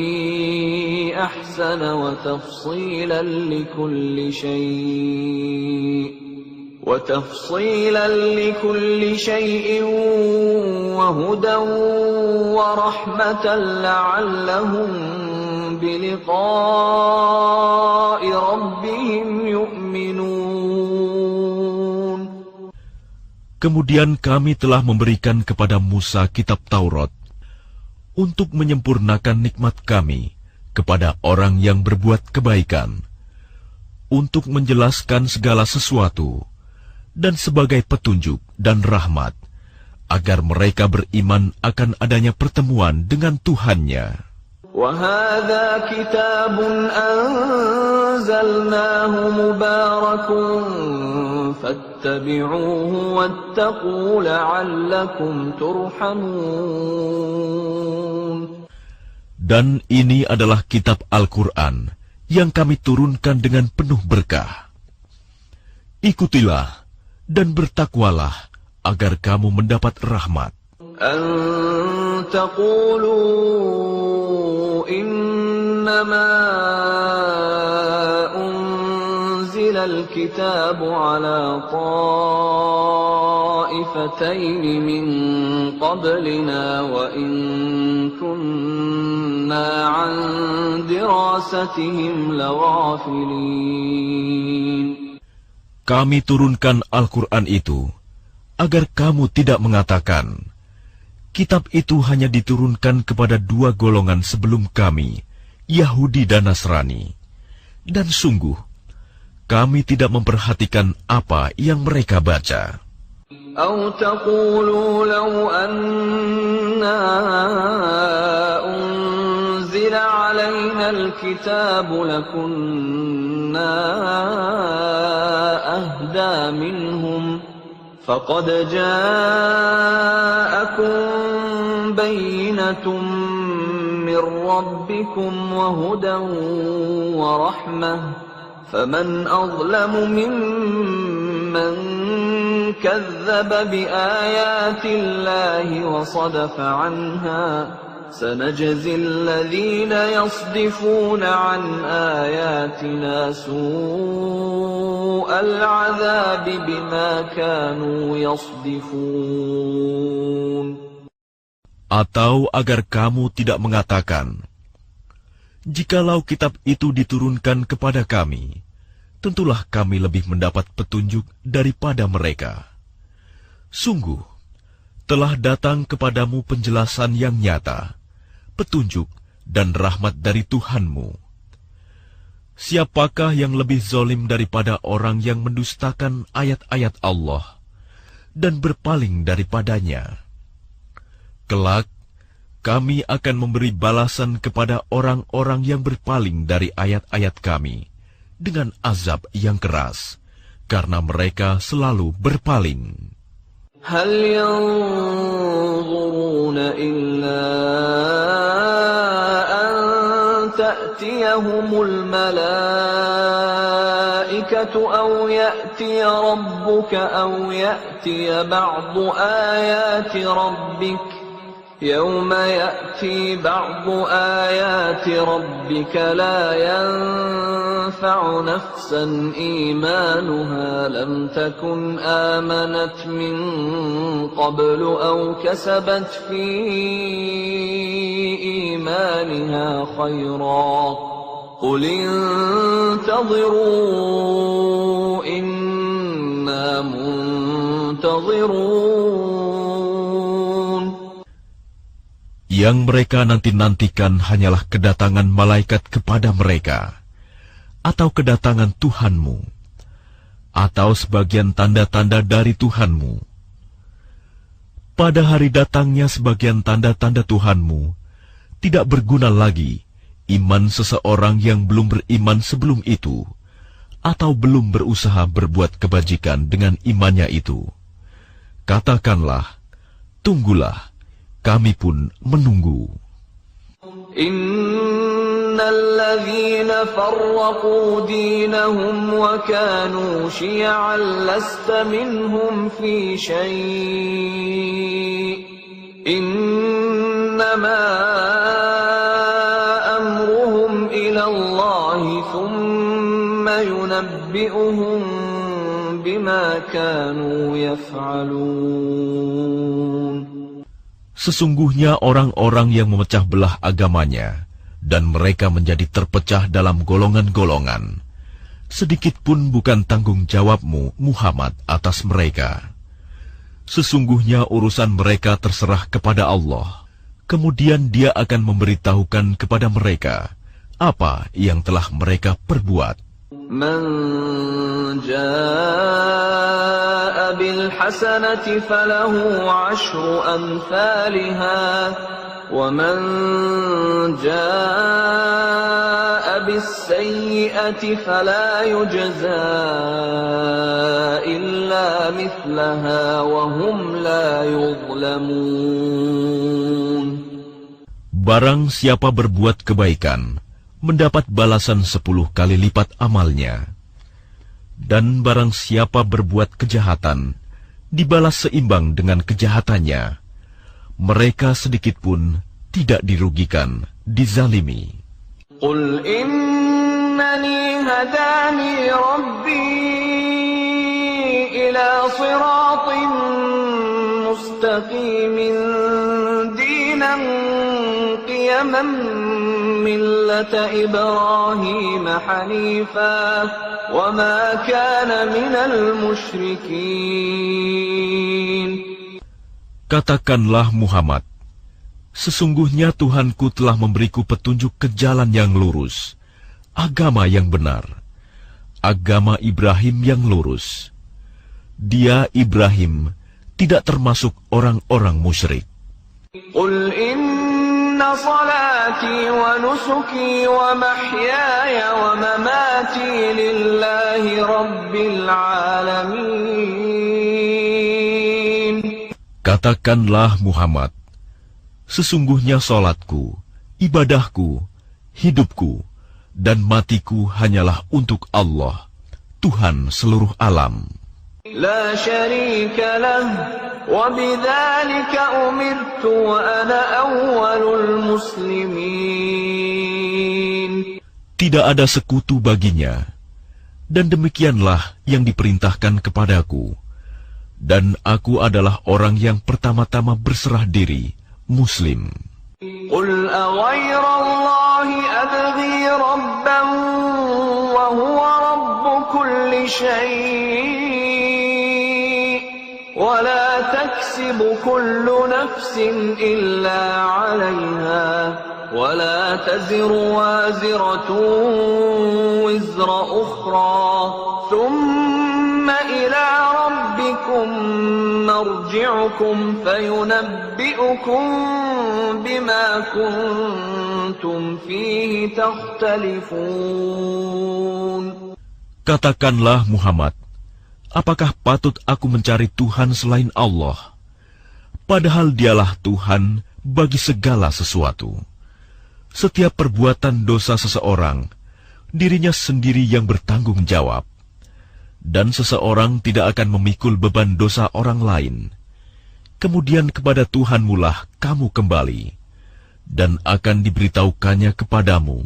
أحسن وتفصيلا لكل شيء وهدى ورحمة لعلهم بلقاء ربهم يؤمنون. Kemudian kami telah memberikan kepada Musa kitab Taurat untuk menyempurnakan nikmat kami kepada orang yang berbuat kebaikan, untuk menjelaskan segala sesuatu, dan sebagai petunjuk dan rahmat, agar mereka beriman akan adanya pertemuan dengan Tuhannya. وَهَذَا كِتَابٌ أَنزَلْنَاهُ مُبَارَكٌ فَاتَّبِعُوهُ وَاتَّقُوا لَعَلَّكُمْ تُرْحَمُونَ. Dan ini adalah kitab Al-Quran yang kami turunkan dengan penuh berkah. Ikutilah dan bertakwalah agar kamu mendapat rahmat. أَن تَقُولُوا إِنَّمَا أُنزِلَ الْكِتَابُ عَلَى طَائِفَتَيْنِ مِنْ قَبْلِنَا وَإِنْ كُنَّا عَنْ دِرَاسَتِهِمْ لَغَافِلِينَ. Kami turunkan Al-Quran itu agar kamu tidak mengatakan, kitab itu hanya diturunkan kepada dua golongan sebelum kami, Yahudi dan Nasrani. Dan sungguh, kami tidak memperhatikan apa yang mereka baca. أَوْ تَقُولُوا لَوْ أَنَّا أُنزِلَ عَلَيْنَا الْكِتَابُ لَكُنَّا أَهْدَى مِنْهُمْ فَقَدْ جَاءَكُمْ بَيِّنَةٌ مِّن رَّبِّكُمْ وَهُدًى وَرَحْمَةٌ فَمَنْ أَظْلَمُ مِمَّنْ كَذَّبَ بِآيَاتِ اللَّهِ وَصَدَفَ عَنْهَا سَنَجْزِي الَّذِينَ يَصْدِفُونَ عَنْ آيَاتِنَا سُوءَ الْعَذَابِ بِمَا كَانُوا يَصْدِفُونَ. Atau agar kamu tidak mengatakan, jikalau kitab itu diturunkan kepada kami, tentulah kami lebih mendapat petunjuk daripada mereka. Sungguh, telah datang kepadamu penjelasan yang nyata, petunjuk dan rahmat dari Tuhanmu. Siapakah yang lebih zalim daripada orang yang mendustakan ayat-ayat Allah dan berpaling daripadanya? Kelak, kami akan memberi balasan kepada orang-orang yang berpaling dari ayat-ayat kami dengan azab yang keras, karena mereka selalu berpaling. هل ينظرون إلا أن تأتيهم الملائكة أو يأتي ربك أو يأتي بعض آيات ربك يوم يأتي بعض آيات ربك لا ينفع نفسا إيمانها لم تكن آمنت من قبل أو كسبت في إيمانها خيرا قل انتظروا إنا منتظرون. Yang mereka nanti-nantikan hanyalah kedatangan malaikat kepada mereka, atau kedatangan Tuhanmu, atau sebagian tanda-tanda dari Tuhanmu. Pada hari datangnya sebagian tanda-tanda Tuhanmu, tidak berguna lagi iman seseorang yang belum beriman sebelum itu, atau belum berusaha berbuat kebajikan dengan imannya itu. Katakanlah, tunggulah, kami pun menunggu. Innalladzina farraqu dinahum wa kanu syi'an lasta minhum fi syai' innama amruhum ila Allah thumma yunabbi'uhum bima kanu yaf'alun. Sesungguhnya orang-orang yang memecah belah agamanya dan mereka menjadi terpecah dalam golongan-golongan, sedikit pun bukan tanggung jawabmu, Muhammad, atas mereka. Sesungguhnya urusan mereka terserah kepada Allah. Kemudian Dia akan memberitahukan kepada mereka apa yang telah mereka perbuat. Man jaa'a bil hasanati falahu 'ashru amsalha wa man jaa'a bis sayyi'ati fala yujzaa illa mithlaha wa hum la yuzlamun. Barang siapa berbuat kebaikan, mendapat balasan 10 kali lipat amalnya. Dan barang siapa berbuat kejahatan, dibalas seimbang dengan kejahatannya. Mereka sedikit pun tidak dirugikan, dizalimi. Qul innani hadani rabbi ila siratin mustaqimin dinan qiyaman millata Ibrahim hanifan wa ma kana minal musyrikin. Katakanlah Muhammad, sesungguhnya Tuhanku telah memberiku petunjuk ke jalan yang lurus, agama yang benar, agama Ibrahim yang lurus. Dia, Ibrahim, tidak termasuk orang-orang musyrik. Qul inna salati wa nusuki wa mahyaya wa mamati lillahi rabbil alamin. Katakanlah Muhammad, sesungguhnya salatku, ibadahku, hidupku, dan matiku hanyalah untuk Allah, Tuhan seluruh alam. La syarika lah, wa bidzalika umirtu wa ana awwalul muslimin. Tidak ada sekutu baginya, dan demikianlah yang diperintahkan kepadaku. Dan aku adalah orang yang pertama-tama berserah diri, Muslim. Qul aghayrallahi abghi rabban wa huwa rabbu kulli syai' wa la taksibu kullu nafsin illa 'alayha wa la taziru waziratun wizra ukhra thumma ila rabbikum marji'ukum fayunabbi'ukum bima kuntum fihi takhtalifun. Katakanlah Muhammad, apakah patut aku mencari Tuhan selain Allah? Padahal Dialah Tuhan bagi segala sesuatu. Setiap perbuatan dosa seseorang, dirinya sendiri yang bertanggung jawab. Dan seseorang tidak akan memikul beban dosa orang lain. Kemudian kepada Tuhanmu lah kamu kembali, dan akan diberitahukannya kepadamu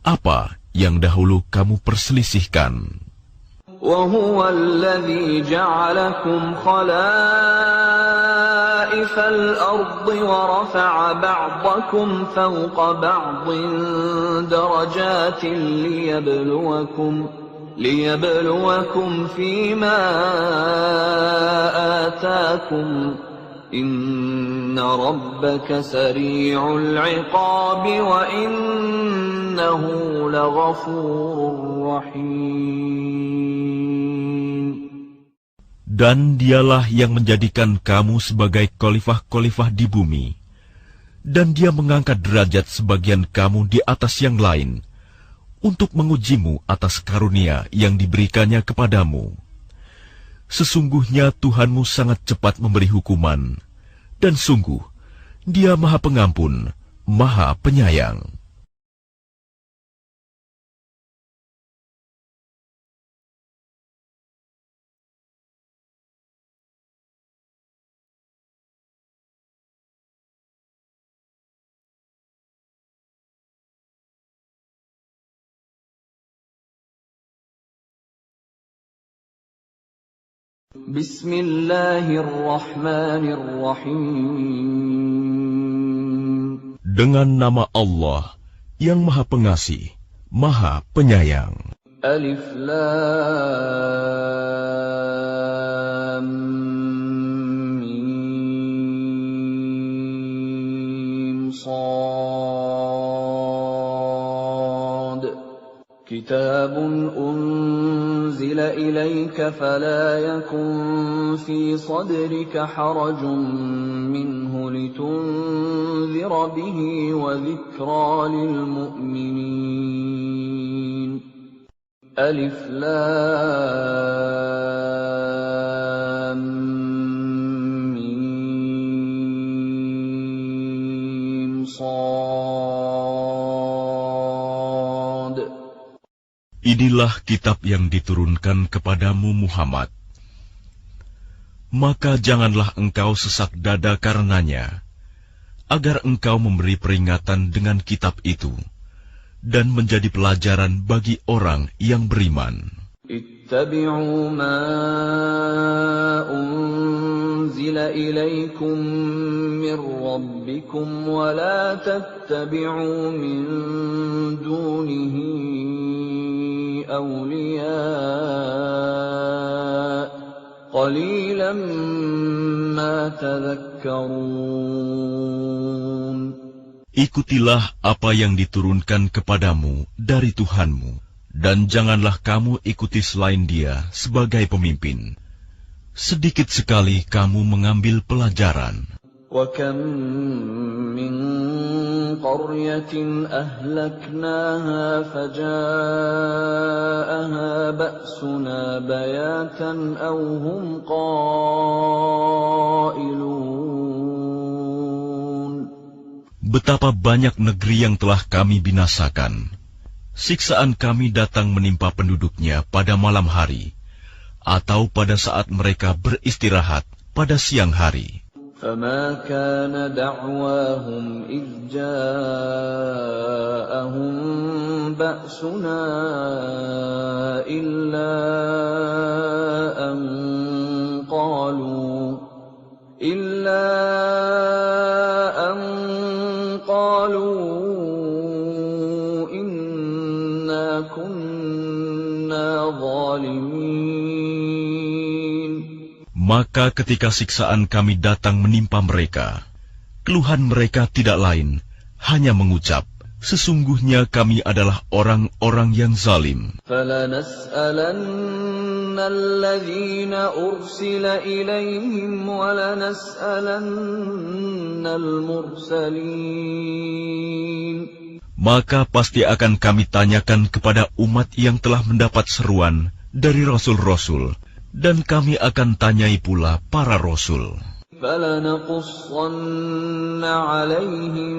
apa yang dahulu kamu perselisihkan. وَهُوَ الَّذِي جَعَلَكُمْ خَلَائِفَ الْأَرْضِ وَرَفَعَ بَعْضَكُمْ فَوْقَ بَعْضٍ دَرَجَاتٍ لِيَبْلُوَكُمْ فِيمَا آتَاكُمْ إِنَّ رَبَّكَ سَرِيعُ الْعِقَابِ وَإِنَّهُ لَغَفُورٌ رَّحِيمٌ. Dan Dialah yang menjadikan kamu sebagai khalifah-khalifah di bumi, dan Dia mengangkat derajat sebagian kamu di atas yang lain, untuk mengujimu atas karunia yang diberikannya kepadamu. Sesungguhnya Tuhanmu sangat cepat memberi hukuman, dan sungguh Dia Maha Pengampun, Maha Penyayang. Bismillahirrahmanirrahim. Dengan nama Allah yang Maha Pengasih, Maha Penyayang. Alif Lam كتاب أنزل إليك فلا يكن في صدرك حرج منه لتنذر به وذكرى للمؤمنين. ألف لام ميم صاد. Inilah kitab yang diturunkan kepadamu Muhammad. Maka janganlah engkau sesak dada karenanya, agar engkau memberi peringatan dengan kitab itu, dan menjadi pelajaran bagi orang yang beriman. Ittabi'u ma unzila ilaykum min rabbikum wa la tattabi'u min dunihi awliya qalilan ma tadhakkarun. Ikutilah apa yang diturunkan kepadamu dari Tuhanmu, dan janganlah kamu ikuti selain Dia sebagai pemimpin. Sedikit sekali kamu mengambil pelajaran. وَكَمْ مِنْ قَرْيَةٍ أَهْلَكْنَاهَا فَجَاءَهَا بَأْسُنَا بَيَاتًا أَوْ هُمْ قَائِلُونَ. Betapa banyak negeri yang telah kami binasakan. Siksaan kami datang menimpa penduduknya pada malam hari, atau pada saat mereka beristirahat pada siang hari. فَمَا كَانَ دَعْوَاهُمْ إِذْ جَاءَهُمْ بَأْسُنَا إِلَّا أَنْ قَالُوا إِنَّا كُنَّا ظَالِمِينَ. Maka ketika siksaan kami datang menimpa mereka, keluhan mereka tidak lain, hanya mengucap, sesungguhnya kami adalah orang-orang yang zalim. فَلَنَسْأَلَنَّ الَّذِينَ أُرْسِلَ إِلَيْهِمْ وَلَنَسْأَلَنَّ الْمُرْسَلِينَ. Maka pasti akan kami tanyakan kepada umat yang telah mendapat seruan dari rasul-rasul, dan kami akan tanyai pula para rasul. فَلَنَقُصَّنَّ عَلَيْهِمْ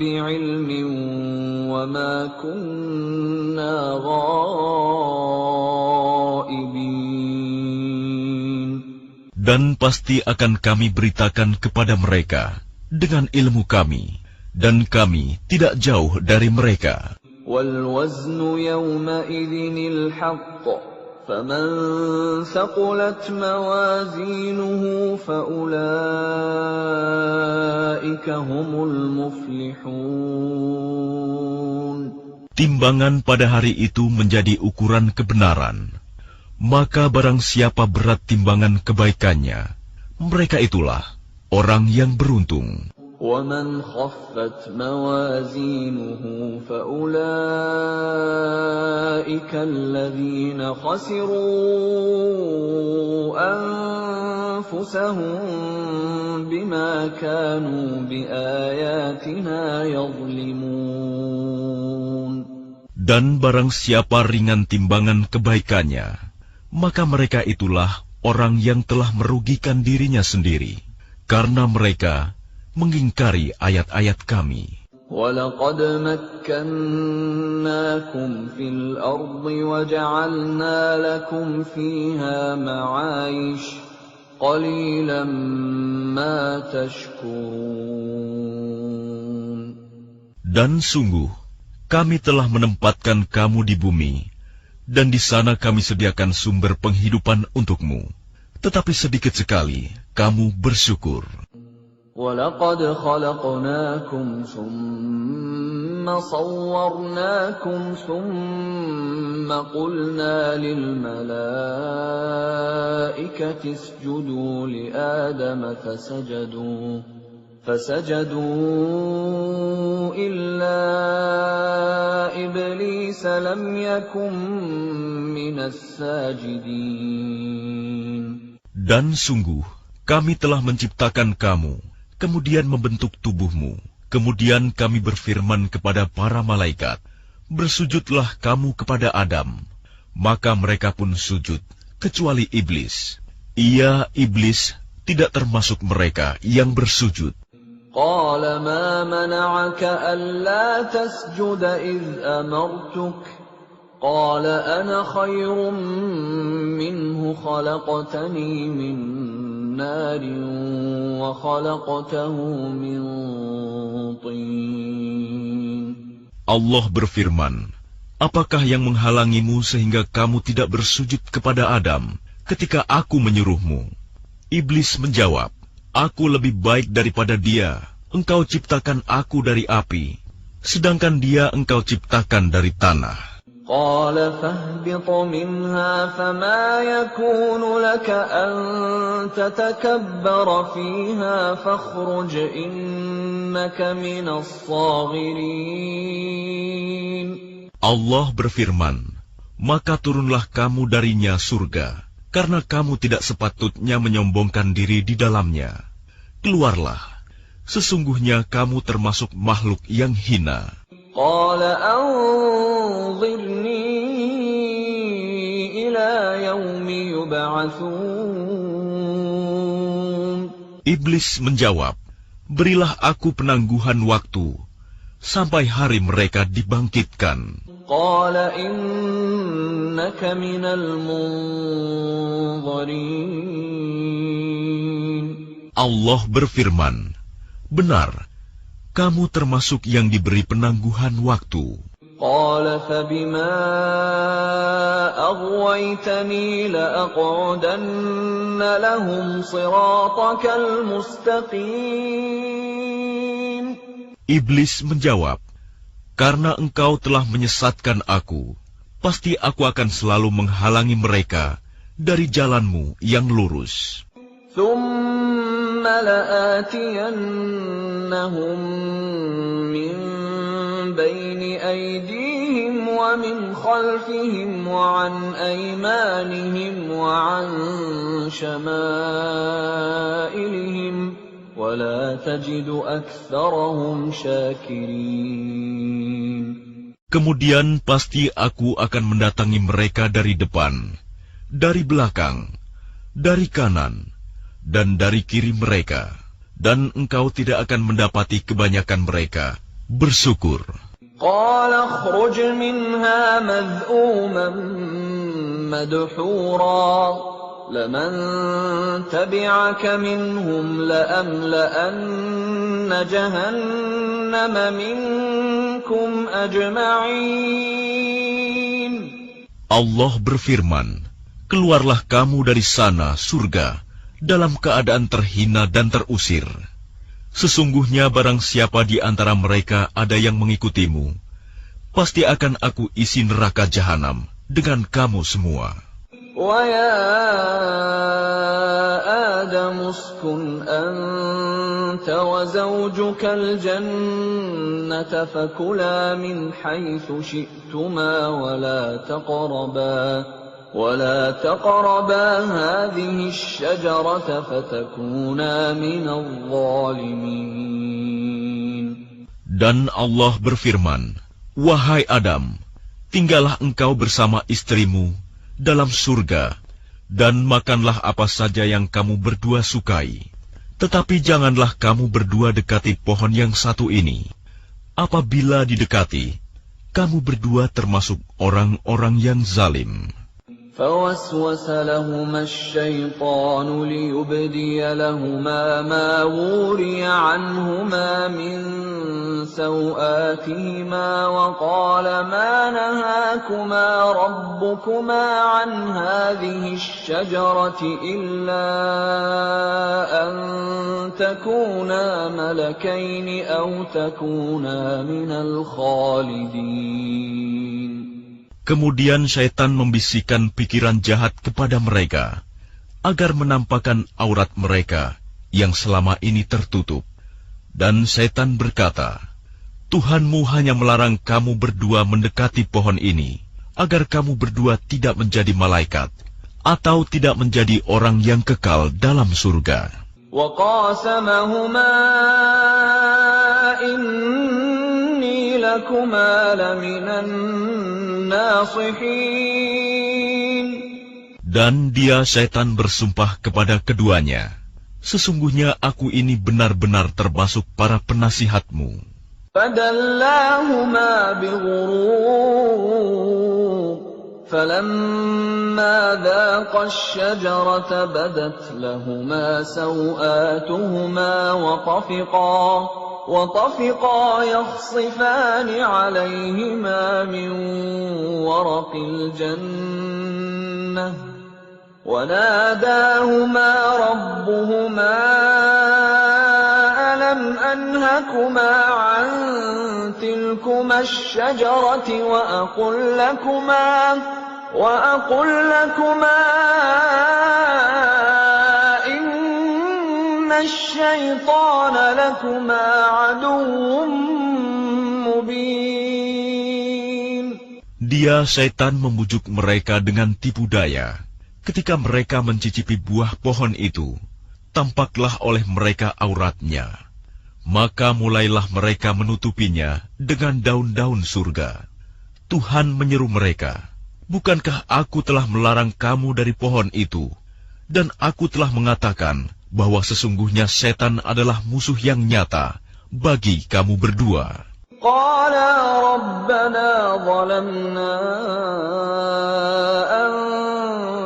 بِعِلْمٍ وَمَا كُنَّا غَائِبِينَ. Dan pasti akan kami beritakan kepada mereka dengan ilmu kami, dan kami tidak jauh dari mereka. وَالْوَزْنُ يَوْمَئِذٍ الْحَقُّ فَمَنْ ثَقُلَتْ مَوَازِينُهُ فَأُولَئِكَ هُمُ الْمُفْلِحُونَ. Timbangan pada hari itu menjadi ukuran kebenaran. Maka barang siapa berat timbangan kebaikannya, mereka itulah orang yang beruntung. وَمَنْ خَفَّتْ مَوَازِينُهُ فَأُولَئِكَ الَّذِينَ خَسِرُوا أَنفُسَهُم بِمَا كَانُوا بِآيَاتِنَا يَظْلِمُونَ. Dan barang siapa ringan timbangan kebaikannya, maka mereka itulah orang yang telah merugikan dirinya sendiri, karena mereka mengingkari ayat-ayat kami. وَلَقَدْ مَكَّنَّاكُمْ فِي الْأَرْضِ وَجَعَلْنَا لَكُمْ فِيهَا مَعَايِشَ قَلِيلًا مَا تَشْكُرُونَ. Dan sungguh, kami telah menempatkan kamu di bumi, dan di sana kami sediakan sumber penghidupan untukmu. Tetapi sedikit sekali kamu bersyukur. وَلَقَدْ خَلَقْنَاكُمْ ثُمَّ صَوَّرْنَاكُمْ ثُمَّ قُلْنَا لِلْمَلَائِكَةِ اسْجُدُوا لِآدَمَ فَسَجَدُوا إِلَّا إِبْلِيسَ إبليس لم يكن من الساجدين. Dan sungguh, kami telah menciptakan kamu, kemudian membentuk tubuhmu. Kemudian kami berfirman kepada para malaikat, bersujudlah kamu kepada Adam. Maka mereka pun sujud, kecuali iblis. Ia, iblis, tidak termasuk mereka yang bersujud. قال ما منعك ألا تسجد إذ أمرتك قال أنا خير منه خلقتني من نار وخلقته من طين. Allah berfirman, apakah yang menghalangimu sehingga kamu tidak bersujud kepada Adam ketika aku menyuruhmu? Iblis menjawab, aku lebih baik daripada dia. Engkau ciptakan aku dari api, sedangkan dia engkau ciptakan dari tanah. قال فاهبط منها فما يكون لك أن تتكبر فيها فاخرج إنك من الصاغرين. Allah berfirman, maka turunlah kamu darinya surga, karena kamu tidak sepatutnya menyombongkan diri di dalamnya. Keluarlah, sesungguhnya kamu termasuk makhluk yang hina. قال أنظرني إلى يوم يبعثون. Iblis menjawab, berilah aku penangguhan waktu, sampai hari mereka dibangkitkan. قال إنك من المنظرين. Allah berfirman, benar, kamu termasuk yang diberi penangguhan waktu. قال فبما أغويتني لأقعدن لهم صراطك المستقيم. Iblis menjawab, karena engkau telah menyesatkan aku, pasti aku akan selalu menghalangi mereka dari jalanmu yang lurus. ثم لآتينهم من بين أيديهم ومن خلفهم وعن أيمانهم وعن شمائلهم ولا تجد أكثرهم شاكرين. Kemudian pasti aku akan mendatangi mereka dari depan, dari belakang, dari kanan, dan dari kiri mereka, dan engkau tidak akan mendapati kebanyakan mereka bersyukur. قال اخرج منها مذءوما مدحورا لمن تبعك منهم لأملأن جهنم منكم أجمعين. Allah berfirman, keluarlah kamu dari sana, surga, dalam keadaan terhina dan terusir. Sesungguhnya barang siapa di antara mereka ada yang mengikutimu, pasti akan aku isi neraka jahanam dengan kamu semua. وَيَا آدَمُ اسْكُنْ أَنْتَ وَزَوْجُكَ الْجَنَّةَ فَكُلَا مِنْ حَيْثُ شِئْتُمَا ولا تقربا هذه الشجرة فتكونا من الظالمين. Dan Allah berfirman, wahai Adam, tinggallah engkau bersama istrimu dalam surga, dan makanlah apa saja yang kamu berdua sukai. Tetapi janganlah kamu berdua dekati pohon yang satu ini. Apabila didekati, kamu berdua termasuk orang-orang yang zalim. فوسوس لهما الشيطان ليبدي لهما ما وري عنهما من سوآتهما وقال ما نهاكما ربكما عن هذه الشجرة إلا أن تكونا ملكين أو تكونا من الخالدين. Kemudian syaitan membisikkan pikiran jahat kepada mereka, agar menampakkan aurat mereka yang selama ini tertutup. Dan syaitan berkata, Tuhanmu hanya melarang kamu berdua mendekati pohon ini, agar kamu berdua tidak menjadi malaikat, atau tidak menjadi orang yang kekal dalam surga. وَقَاسَمَهُمَا إِنِّي لَكُمَا لَمِنَ النَّاصِحِينَ. Dan dia setan bersumpah kepada keduanya, sesungguhnya aku ini benar-benar termasuk para penasihatmu. فَدَلَّاهُمَا بِغُرُورٍ فَلَمَّا ذَاقَا الشَّجَرَةَ بَدَتْ لَهُمَا سَوْآتُهُمَا وَطَفِقَا يَخْصِفَانِ عَلَيْهِمَا مِنْ وَرَقِ الْجَنَّةِ وَنَادَاهُمَا رَبُّهُمَا أَلَمْ أَنْهَكُمَا عَنْ تِلْكُمَا الشَّجَرَةِ وَأَقُلْ لَكُمَا إِنَّ الشَّيْطَانَ لَكُمَا عَدُوٌّ مُبِينٌ. Dia setan membujuk mereka dengan tipu daya. Ketika mereka mencicipi buah pohon itu, tampaklah oleh mereka auratnya. Maka mulailah mereka menutupinya dengan daun-daun surga. Tuhan menyeru mereka, "Bukankah aku telah melarang kamu dari pohon itu? Dan aku telah mengatakan bahwa sesungguhnya setan adalah musuh yang nyata bagi kamu berdua." قَالَا رَبَّنَا ظَلَمْنَا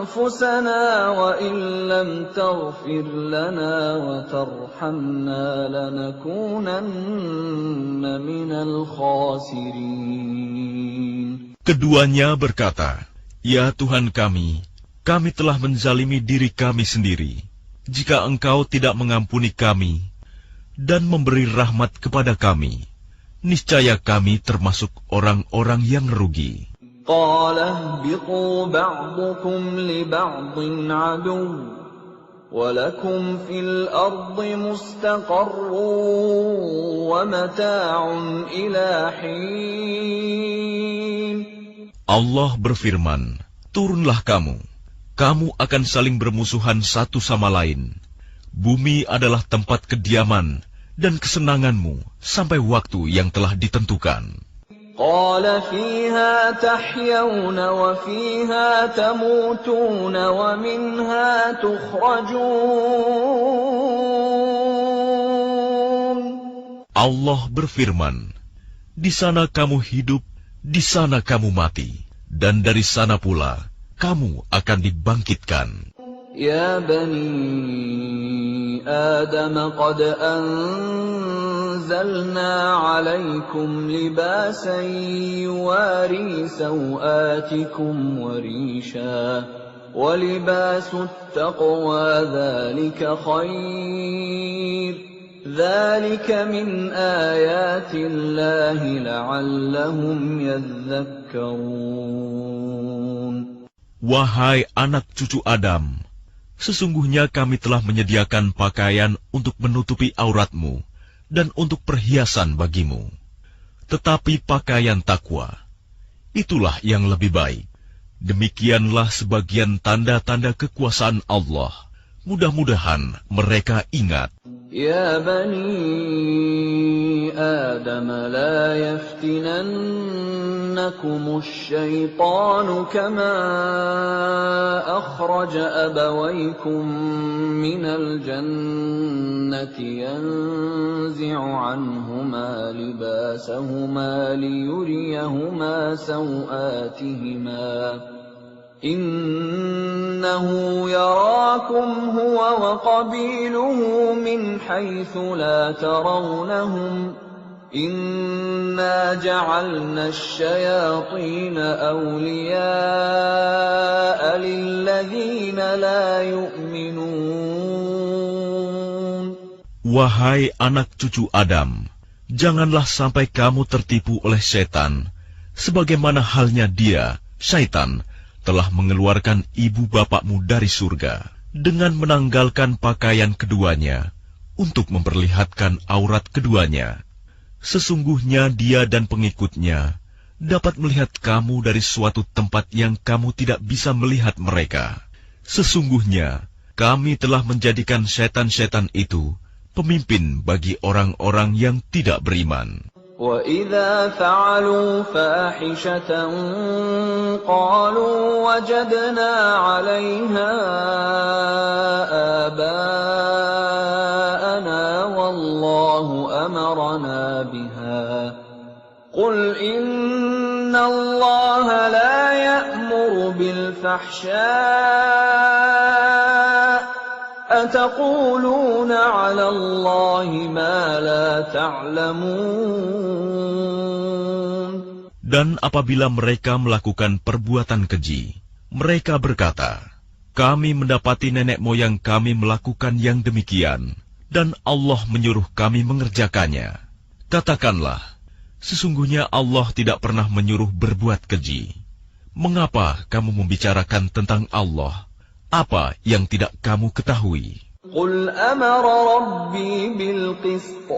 أَنفُسَنَا وَإِن لَّمْ تَغْفِرْ لَنَا وَتَرْحَمْنَا لَنَكُونَنَّ مِنَ الْخَاسِرِينَ. Keduanya berkata, "Ya Tuhan kami telah menzalimi diri kami sendiri. Jika Engkau tidak mengampuni kami dan memberi rahmat kepada kami, niscaya kami termasuk orang-orang yang rugi." قَالَ اهْبِطُوا بَعْضُكُمْ لِبَعْضٍ عَدُوٌّ وَلَكُمْ فِي الْأَرْضِ مُسْتَقَرٌّ وَمَتَاعٌ إِلَى حِينٍ. Allah berfirman, "Turunlah kamu akan saling bermusuhan satu sama lain. Bumi adalah tempat kediaman dan kesenanganmu sampai waktu yang telah ditentukan." قَالَ فِيهَا تَحْيَوْنَ وَفِيهَا تَمُوتُونَ وَمِنْهَا تُخْرَجُونَ. Allah berfirman, "Di sana kamu hidup, di sana kamu mati, dan dari sana pula kamu akan dibangkitkan." يَا بَنِي آدَمَ قَدْ أَنزَلْنَا عَلَيْكُمْ لِبَاسًا يُوَارِي سَوْآتِكُمْ وَرِيشًا وَلِبَاسُ التَّقْوَى ذَلِكَ خَيْرٌ ذَلِكَ مِنْ آيَاتِ اللَّهِ لَعَلَّهُمْ يَذَّكَّرُونَ. Wahai anak cucu Adam, sesungguhnya kami telah menyediakan pakaian untuk menutupi auratmu dan untuk perhiasan bagimu. Tetapi pakaian takwa, itulah yang lebih baik. Demikianlah sebagian tanda-tanda kekuasaan Allah. Mudah-mudahan mereka ingat. يَا بَنِي آدَمَ لَا يَفْتِنَنَّكُمُ الشَّيْطَانُ كَمَا أَخْرَجَ أَبَوَيْكُمْ مِنَ الْجَنَّةِ يَنزِعُ عَنْهُمَا لِبَاسَهُمَا لِيُرِيَهُمَا سَوْآتِهِمَا إِنَّهُ يَرَاكُمْ هُوَ وَقَبِيلُهُ مِنْ حَيْثُ لَا تَرَوْنَهُمْ إِنَّا جَعَلْنَا الشَّيَاطِينَ أَوْلِيَاءَ لِلَّذِينَ لَا يُؤْمِنُونَ. Wahai anak cucu Adam, janganlah sampai kamu tertipu oleh setan, sebagaimana halnya dia, syaitan, telah mengeluarkan ibu bapakmu dari surga dengan menanggalkan pakaian keduanya untuk memperlihatkan aurat keduanya. Sesungguhnya dia dan pengikutnya dapat melihat kamu dari suatu tempat yang kamu tidak bisa melihat mereka. Sesungguhnya kami telah menjadikan setan-setan itu pemimpin bagi orang-orang yang tidak beriman. وَإِذَا فَعَلُوا فَاحِشَةً قَالُوا وَجَدْنَا عَلَيْهَا آبَاءَنَا وَاللَّهُ أَمَرَنَا بِهَا قُلْ إِنَّ اللَّهَ لَا يَأْمُرُ بِالْفَحْشَاءِ أَتَقُولُونَ عَلَى اللَّهِ مَا لَا تَعْلَمُونَ. Dan apabila mereka melakukan perbuatan keji, mereka berkata, kami mendapati nenek moyang kami melakukan yang demikian, dan Allah menyuruh kami mengerjakannya. Katakanlah, sesungguhnya Allah tidak pernah menyuruh berbuat keji. Mengapa kamu membicarakan tentang Allah apa yang tidak kamu ketahui? قُلْ أَمَرَ رَبِّي بِالْقِسْطِ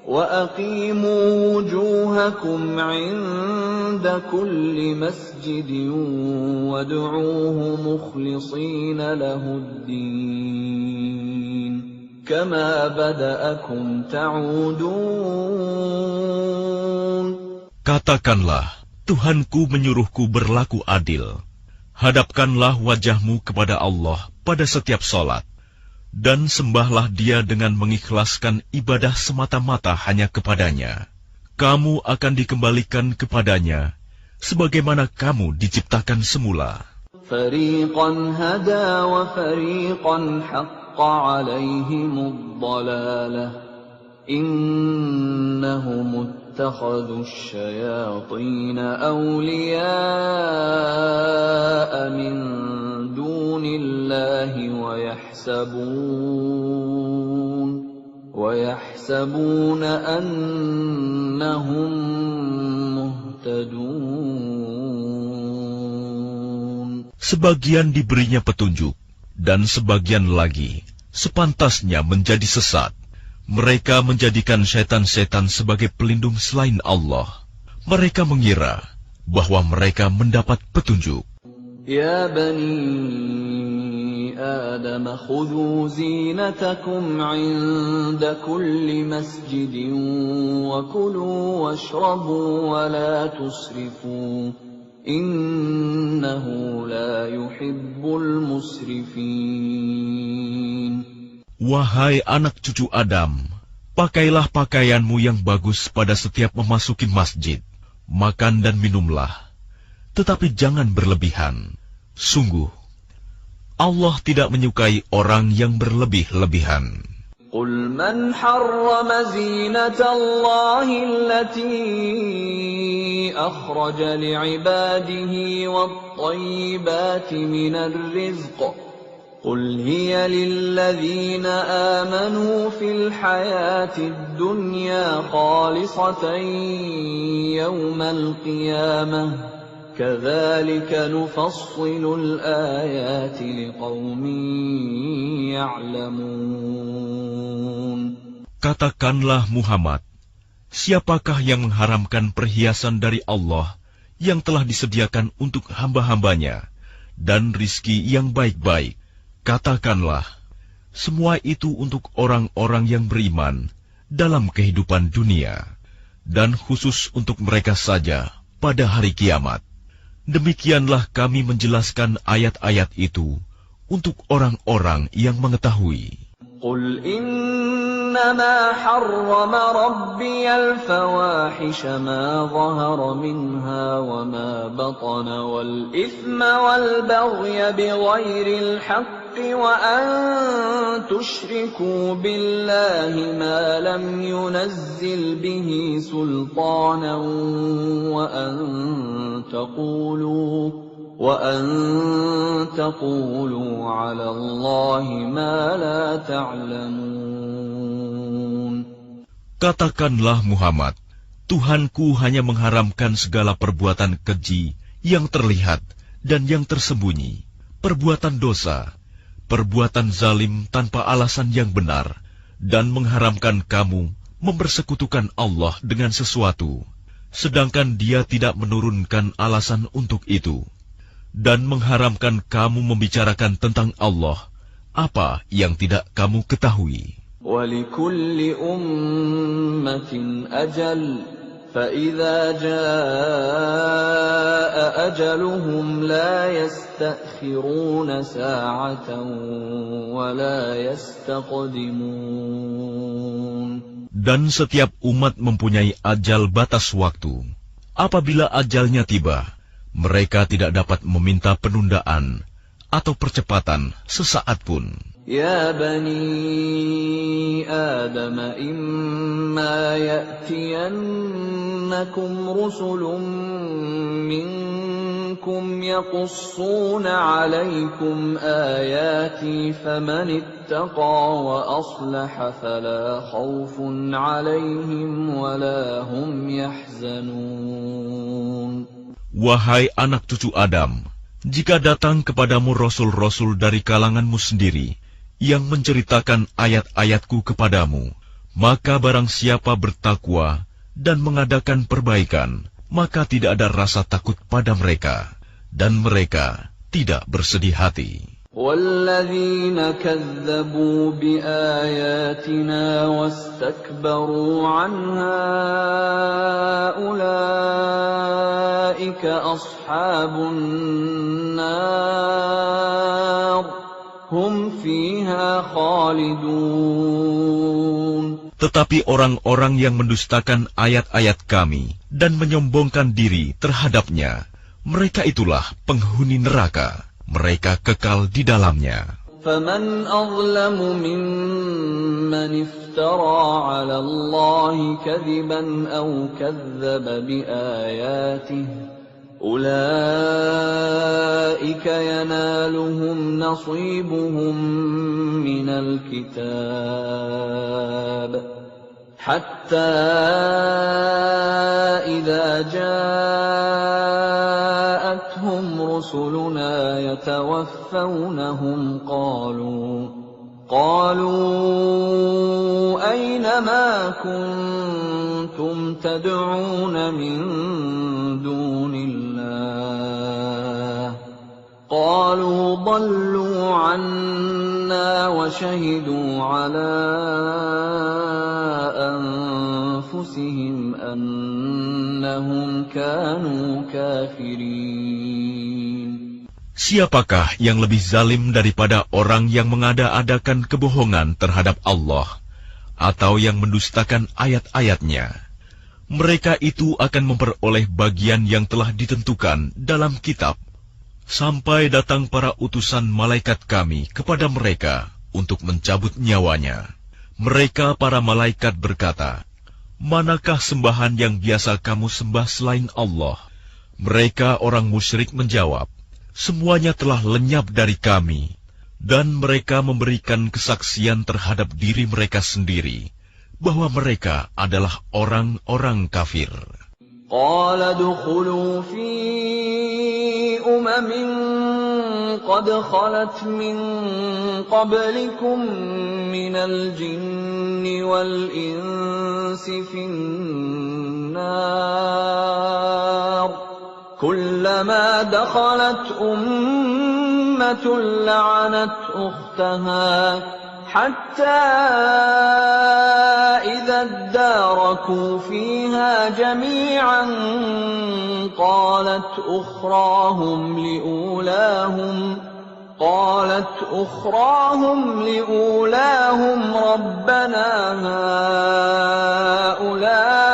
وَأَقِيمُوا وُجُوهَكُمْ عِندَ كُلِّ مَسْجِدٍ وَادْعُوهُ مُخْلِصِينَ لَهُ الدِّينَ كَمَا بَدَأَكُمْ تَعُودُونَ. Katakanlah, Tuhanku menyuruhku berlaku adil. Hadapkanlah wajahmu kepada Allah pada setiap salat, dan sembahlah Dia dengan mengikhlaskan ibadah semata-mata hanya kepadanya. Kamu akan dikembalikan kepadanya, sebagaimana kamu diciptakan semula. فَرِيقًا هَدَى وَفَرِيقًا حَقَّ عَلَيْهِمُ الضَّلَالَةُ إِنَّهُمُ اتَّخَذُوا الشَّيَاطِينَ أَوْلِيَاءَ مِن دُونِ اللَّهِ وَيَحْسَبُونَ أَنَّهُم مُهْتَدُونَ. Sebagian diberinya petunjuk, dan sebagian lagi sepantasnya menjadi sesat. Mereka menjadikan setan-setan sebagai pelindung selain Allah. Mereka mengira bahwa mereka mendapat petunjuk. Ya bani Adam, khudhu zinatakum 'inda kulli masjidin wa kulu washrabu wa la tusrifu. Innahu la yuhibbul musrifin. Wahai anak cucu Adam, pakailah pakaianmu yang bagus pada setiap memasuki masjid. Makan dan minumlah, tetapi jangan berlebihan. Sungguh, Allah tidak menyukai orang yang berlebih-lebihan. Qul man harrama zinatallahi allati akhraja li'ibadihi wat-tayyibati minar rizq. قُلْ هِيَ لِلَّذِينَ آمَنُوا فِي الْحَيَاةِ الدُّنْيَا خَالِصَةً يَوْمَ الْقِيَامَةِ كَذَلِكَ نُفَصِّلُ الْآيَاتِ لِقَوْمٍ يَعْلَمُونَ. Katakanlah Muhammad, siapakah yang mengharamkan perhiasan dari Allah yang telah disediakan untuk hamba-hambanya dan rizki yang baik-baik? Katakanlah, semua itu untuk orang-orang yang beriman dalam kehidupan dunia, dan khusus untuk mereka saja pada hari kiamat. Demikianlah kami menjelaskan ayat-ayat itu untuk orang-orang yang mengetahui. قُلْ إِنَّمَا حَرَّمَ رَبِّيَ الْفَوَاحِشَ مَا ظَهَرَ مِنْهَا وَمَا بَطَنَ وَالْإِثْمَ وَالْبَغْيَ بِغَيْرِ الْحَقِّ وَأَن تُشْرِكُوا بِاللَّهِ مَا لَمْ يُنَزِّلْ بِهِ سُلْطَانًا وَأَن تَقُولُوا عَلَى اللَّهِ مَا لَا تَعْلَمُونَ. Katakanlah Muhammad, Tuhanku hanya mengharamkan segala perbuatan keji yang terlihat dan yang tersembunyi, perbuatan dosa, perbuatan zalim tanpa alasan yang benar, dan mengharamkan kamu mempersekutukan Allah dengan sesuatu, sedangkan Dia tidak menurunkan alasan untuk itu, dan mengharamkan kamu membicarakan tentang Allah apa yang tidak kamu ketahui. وَلِكُلِّ أُمَّةٍ أَجَلٌ فَإِذَا جَاءَ أَجَلُهُمْ لَا يَسْتَأْخِرُونَ سَاعَةً وَلَا يَسْتَقْدِمُونَ. Dan setiap umat mempunyai ajal batas waktu. Apabila ajalnya tiba, mereka tidak dapat meminta penundaan atau percepatan sesaat pun. يا بني آدم إما يأتينكم رسل منكم يقصون عليكم آياتي فمن اتقى وأصلح فلا خوف عليهم ولا هم يحزنون. Wahai anak cucu Adam, jika datang kepadamu rasul-rasul dari kalanganmu sendiri, yang menceritakan ayat-ayatku kepadamu, maka barang siapa bertakwa dan mengadakan perbaikan, maka tidak ada rasa takut pada mereka, dan mereka tidak bersedih hati. وَالَّذِينَ كَذَّبُوا بِآيَاتِنَا وَاسْتَكْبَرُوا عَنْهَا أُولَئِكَ أَصْحَابُ النَّارِ هُمْ فِيهَا خَالِدُونَ. Tetapi orang-orang yang mendustakan ayat-ayat kami dan menyombongkan diri terhadapnya, mereka itulah penghuni neraka. Mereka kekal di dalamnya. فَمَنْ أَظْلَمُ مِمَّنِ افْتَرَى عَلَى اللَّهِ كَذِبًا أَوْ كَذَّبَ بِآيَاتِهِ أُولَئِكَ يَنَالُهُمْ نَصِيبُهُمْ مِنَ الْكِتَابِ حَتَّى إِذَا جَاءَتْهُمْ رُسُلُنَا يَتَوَفَّوْنَهُمْ قالوا أين ما كنتم تدعون من دون الله قالوا ضلوا عنا وشهدوا على أنفسهم أنهم كانوا كافرين. Siapakah yang lebih zalim daripada orang yang mengada-adakan kebohongan terhadap Allah atau yang mendustakan ayat-ayatnya? Mereka itu akan memperoleh bagian yang telah ditentukan dalam kitab, sampai datang para utusan malaikat kami kepada mereka untuk mencabut nyawanya. Mereka para malaikat berkata, "Manakah sembahan yang biasa kamu sembah selain Allah?" Mereka orang musyrik menjawab, "Semuanya telah lenyap dari kami," dan mereka memberikan kesaksian terhadap diri mereka sendiri bahwa mereka adalah orang-orang kafir. Qala dukhulu fi umamin qad khalat min qablikum minal jinni wal insi fin nar كلما دخلت أمة لعنت أختها حتى إذا اداركوا فيها جميعا قالت أخراهم لأولاهم ربنا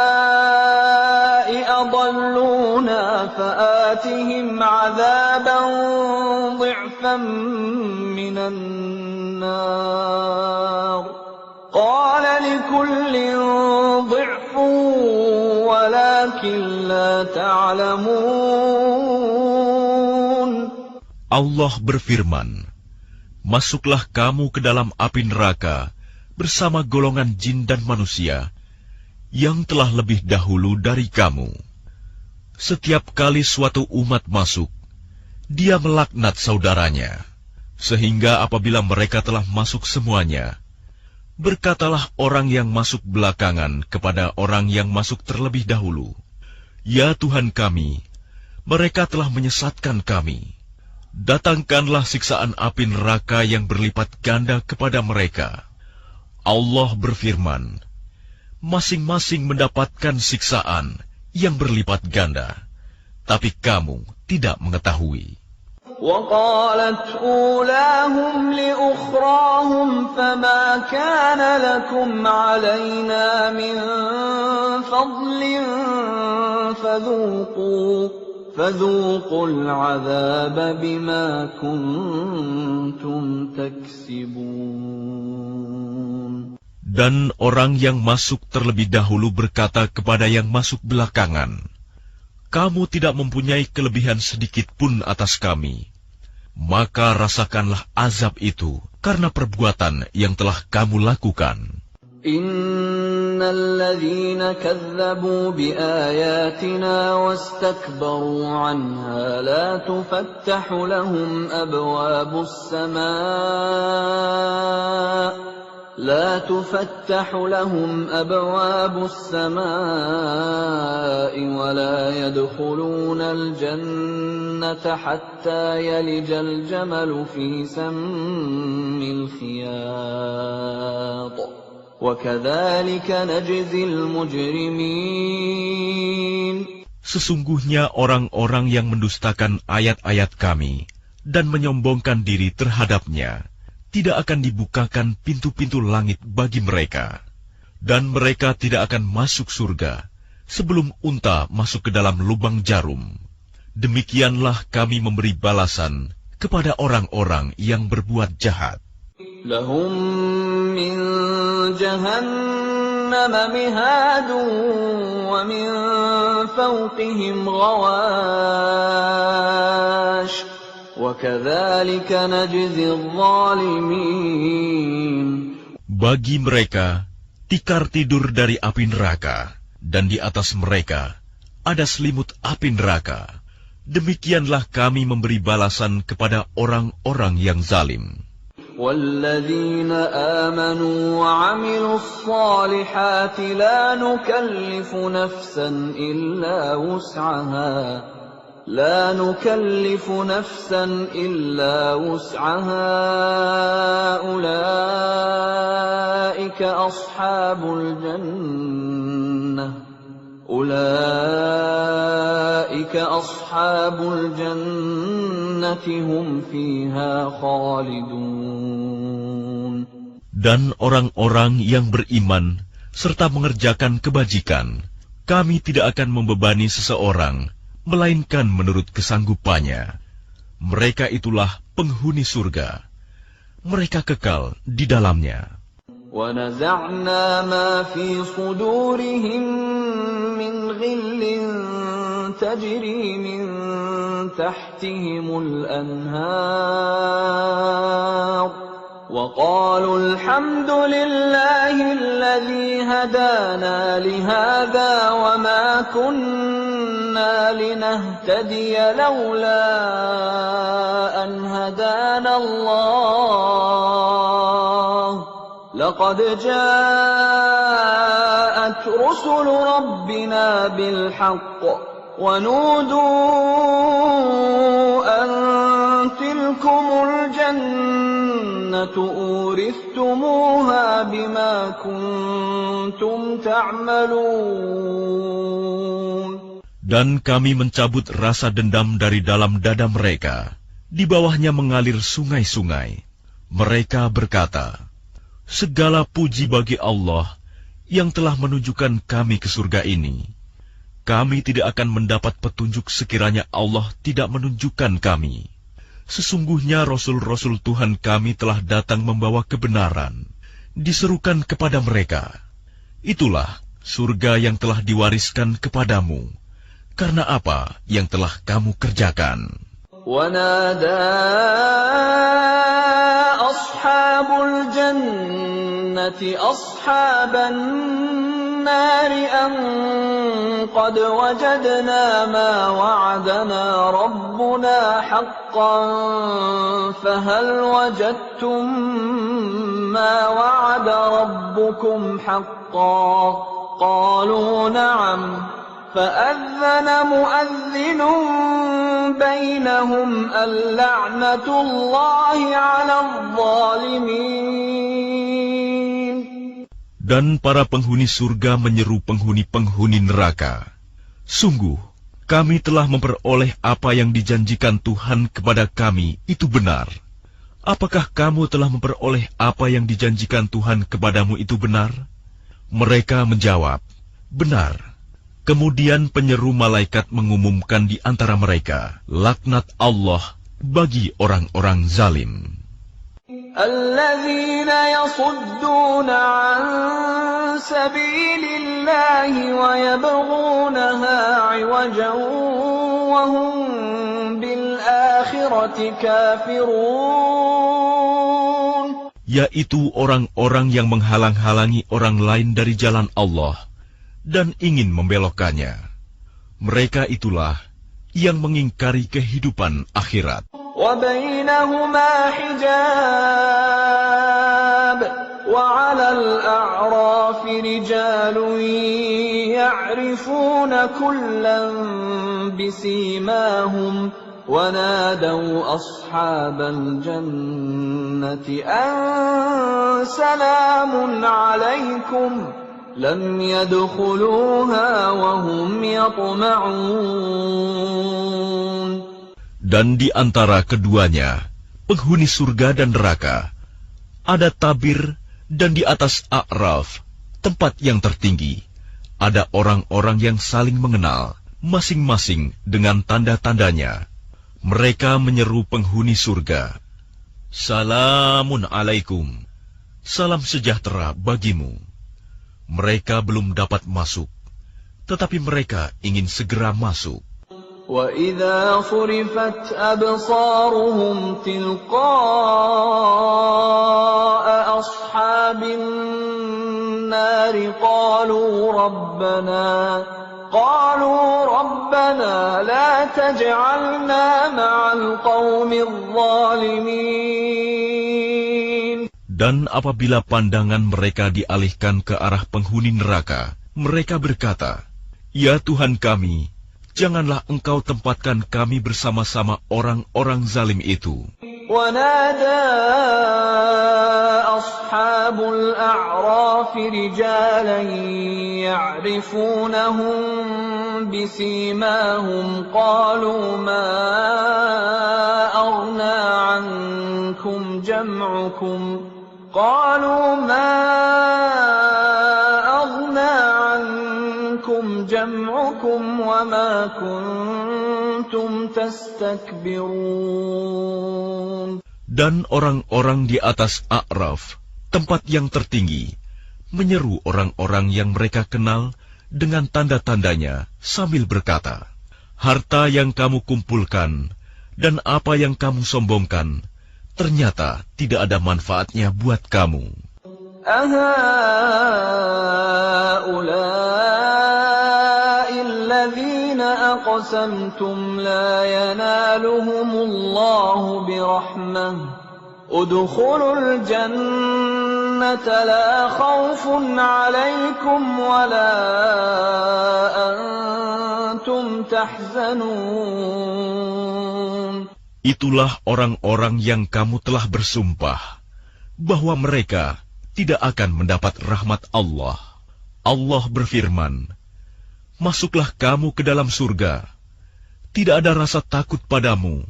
هؤلاء أضلونا فآتهم عذابا ضعفا من النار قال لكل ضعف ولكن لا تعلمون. Allah berfirman, "Masuklah kamu ke dalam api neraka bersama golongan jin dan manusia yang telah lebih dahulu dari kamu. Setiap kali suatu umat masuk, dia melaknat saudaranya, sehingga apabila mereka telah masuk semuanya, Berkatalah orang yang masuk belakangan kepada orang yang masuk terlebih dahulu, "Ya Tuhan kami, mereka telah menyesatkan kami. Datangkanlah siksaan api neraka yang berlipat ganda kepada mereka." Allah berfirman, "Masing-masing mendapatkan siksaan yang berlipat ganda, tapi kamu tidak mengetahui." وقالت أولاهم لأخراهم فما كان لكم علينا من فضل فذوقوا العذاب بما كنتم تكسبون. Dan orang yang masuk terlebih dahulu berkata kepada yang masuk belakangan, "Kamu tidak mempunyai kelebihan sedikit pun atas kami. Maka rasakanlah azab itu karena perbuatan yang telah kamu lakukan." Innal ladzina kazzabu biayatina wastakbaru anha la tufattahu lahum abwabus samaa لا تفتح لهم أبواب السماء ولا يدخلون الجنة حتى يلج الجمل في سم الخياط وكذلك نجزي المجرمين. Sesungguhnya orang-orang yang mendustakan ayat-ayat kami dan menyombongkan diri terhadapnya, tidak akan dibukakan pintu-pintu langit bagi mereka, dan mereka tidak akan masuk surga sebelum unta masuk ke dalam lubang jarum. Demikianlah kami memberi balasan kepada orang-orang yang berbuat jahat. Lahum min jahannam mihadun wa min fawqihim ghawash. Bagi mereka, tikar tidur dari api neraka, dan di atas mereka ada selimut api neraka. Demikianlah kami memberi balasan kepada orang-orang yang zalim. وَالَّذِينَ آمَنُوا وَعَمِلُوا الصَّالِحَاتِ لَا نُكَلِّفُ نَفْسًا إِلَّا وُسْعَهَا أُولَئِكَ أَصْحَابُ الْجَنَّةِ هُمْ فِيهَا خَالِدُونَ. Dan orang-orang yang beriman serta mengerjakan kebajikan, kami tidak akan membebani seseorang melainkan menurut kesanggupannya. Mereka itulah penghuni surga. Mereka kekal di dalamnya. وَنَزَعْنَا مَا فِي صُدُورِهِم مِّنْ غِلٍّ تَجْرِي مِن تَحْتِهِمُ الْأَنْهَارُ وَقَالُوا الْحَمْدُ لِلَّهِ الَّذِي هَدَانَا لِهَذَا وَمَا كُنَّا لِنَهْتَدِيَ لَوْلَا أَنْ هَدَانَا اللَّهُ لَقَدْ جَاءَتْ رُسُلُ رَبِّنَا بِالْحَقِّ وَنُودُوا أَن تِلْكُمُ الْجَنَّةُ أُورِثْتُمُوهَا بِمَا كُنتُمْ تَعْمَلُونَ. Dan kami mencabut rasa dendam dari dalam dada mereka. Di bawahnya mengalir sungai-sungai. Mereka berkata, "Segala puji bagi Allah yang telah menunjukkan kami ke surga ini. Kami tidak akan mendapat petunjuk sekiranya Allah tidak menunjukkan kami. Sesungguhnya Rasul-Rasul Tuhan kami telah datang membawa kebenaran. Diserukan kepada mereka, itulah surga yang telah diwariskan kepadamu, karena apa yang telah kamu kerjakan." وَنَادَى أَصْحَابُ الْجَنَّةِ أَصْحَابَ النَّارِ النار أن قد وجدنا ما وعدنا ربنا حقا فهل وجدتم ما وعد ربكم حقا قالوا نعم فأذن مؤذن بينهم اللعنة الله على الظالمين. Dan para penghuni surga menyeru penghuni-penghuni neraka, "Sungguh, kami telah memperoleh apa yang dijanjikan Tuhan kepada kami itu benar. Apakah kamu telah memperoleh apa yang dijanjikan Tuhan kepadamu itu benar?" Mereka menjawab, "Benar." Kemudian penyeru malaikat mengumumkan di antara mereka, laknat Allah bagi orang-orang zalim. الذين يصدون عن سبيل الله ويبغونها عوجا وهم بالآخرة كافرون. Yaitu orang-orang yang menghalang-halangi orang lain dari jalan Allah dan ingin membelokkannya. Mereka itulah yang mengingkari kehidupan akhirat. وبينهما حجاب وعلى الأعراف رجال يعرفون كلا بسيماهم ونادوا أصحاب الجنة أن سلام عليكم لم يدخلوها وهم يطمعون. Dan di antara keduanya, penghuni surga dan neraka, ada tabir, dan di atas A'raf, tempat yang tertinggi, ada orang-orang yang saling mengenal, masing-masing dengan tanda-tandanya. Mereka menyeru penghuni surga, "Salamun alaikum, salam sejahtera bagimu." Mereka belum dapat masuk, tetapi mereka ingin segera masuk. وَإِذَا صُرِفَتْ أَبْصَارُهُمْ تِلْقَاءَ أَصْحَابِ النَّارِ قَالُوا رَبَّنَا لَا تَجْعَلْنَا مَعَ الْقَوْمِ الظَّالِمِينَ. Dan apabila pandangan mereka dialihkan ke arah penghuni neraka, mereka berkata, "Ya Tuhan kami, janganlah Engkau tempatkan kami bersama-sama orang-orang zalim itu." وَنَادَى أَصْحَابُ الْأَعْرَافِ رِجَالًا يَعْرِفُونَهُم بِسِيمَاهُمْ قَالُوا مَا أَغْنَىٰ عَنكُمْ جَمْعُكُمْ وَمَا كُنتُمْ تَسْتَكْبِرُونَ. Dan orang-orang di atas A'raf, tempat yang tertinggi, menyeru orang-orang yang mereka kenal dengan tanda-tandanya sambil berkata, "Harta yang kamu kumpulkan dan apa yang kamu sombongkan, ternyata tidak ada manfaatnya buat kamu." أَقْسَمْتُمْ لَا يَنَالُهُمُ اللَّهُ بِرَحْمَةٍ ادْخُلُوا الْجَنَّةَ لَا خَوْفٌ عَلَيْكُمْ وَلَا أَنْتُمْ تَحْزَنُونَ. Itulah orang-orang yang kamu telah bersumpah bahwa mereka tidak akan mendapat rahmat Allah. Allah berfirman, "Masuklah kamu ke dalam surga. Tidak ada rasa takut padamu,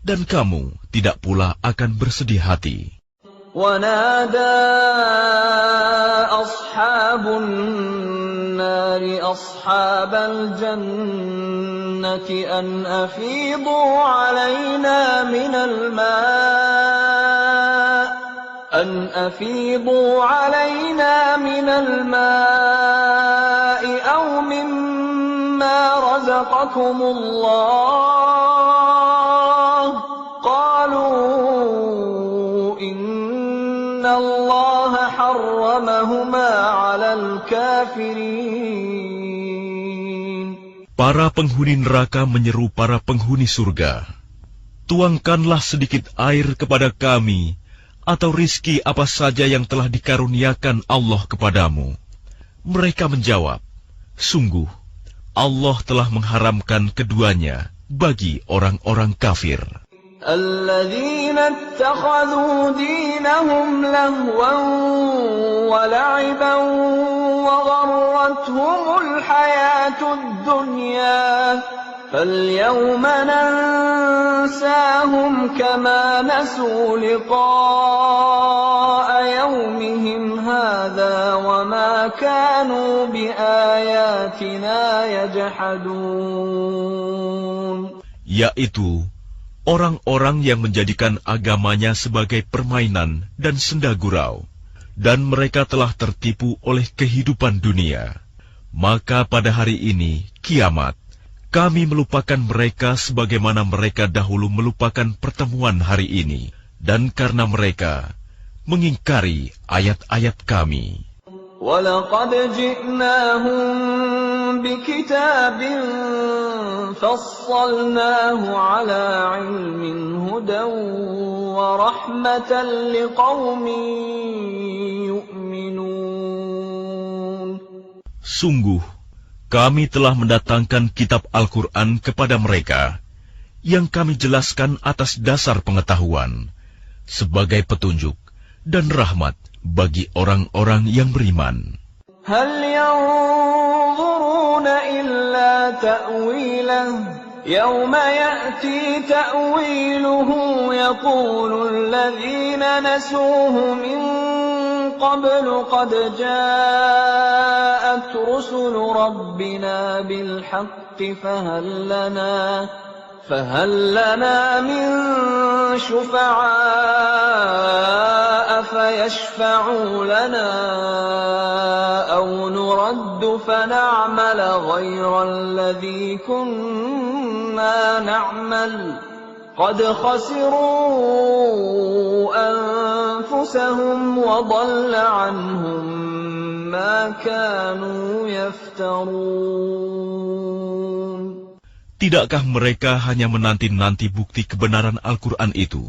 dan kamu tidak pula akan bersedih hati." وَنَادَى أَصْحَابُ النَّارِ أَصْحَابَ الْجَنَّةِ أَنْ أَفِيضُوا عَلَيْنَا مِنَ الْمَاءِ أَوْ مِمَّا رَزَقَكُمُ اللَّهُ قَالُوا إِنَّ اللَّهَ حَرَّمَهُمَا عَلَى الْكَافِرِينَ. الكافرين. Para penghuni neraka menyeru para penghuni surga, tuangkanlah sedikit air kepada kami, atau rizki apa saja yang telah dikaruniakan Allah kepadamu. Mereka menjawab, sungguh, Allah telah mengharamkan keduanya bagi orang-orang kafir. الذين اتخذوا دينهم لهوا ولعبا وغرتهم الحياة الدنيا فاليوم ننساهم كما نسوا لقاء يومهم هذا وما كانوا بآياتنا يجحدون. Yaitu orang-orang yang menjadikan agamanya sebagai permainan dan senda gurau, dan mereka telah tertipu oleh kehidupan dunia. Maka pada hari ini, kiamat, kami melupakan mereka sebagaimana mereka dahulu melupakan pertemuan hari ini, dan karena mereka mengingkari ayat-ayat kami. وَلَقَدْ جِئْنَاهُمْ بِكِتَابٍ فَصَّلْنَاهُ عَلَى عِلْمٍ هُدًى وَرَحْمَةً لِقَوْمٍ يُؤْمِنُونَ. Sungguh, kami telah mendatangkan kitab Al-Quran kepada mereka, yang kami jelaskan atas dasar pengetahuan, sebagai petunjuk dan rahmat bagi orang-orang yang beriman. هل ينظرون إلا تأويله يوم يأتي تأويله يقول الذين نسوه من قبل قد جاءت رسل ربنا بالحق فهل لنا من شفعاء فيشفعوا لنا أو نرد فنعمل غير الذي كنا نعمل قد خسروا أنفسهم وضل عنهم ما كانوا يفترون. Tidakkah mereka hanya menanti-nanti bukti kebenaran Al-Quran itu?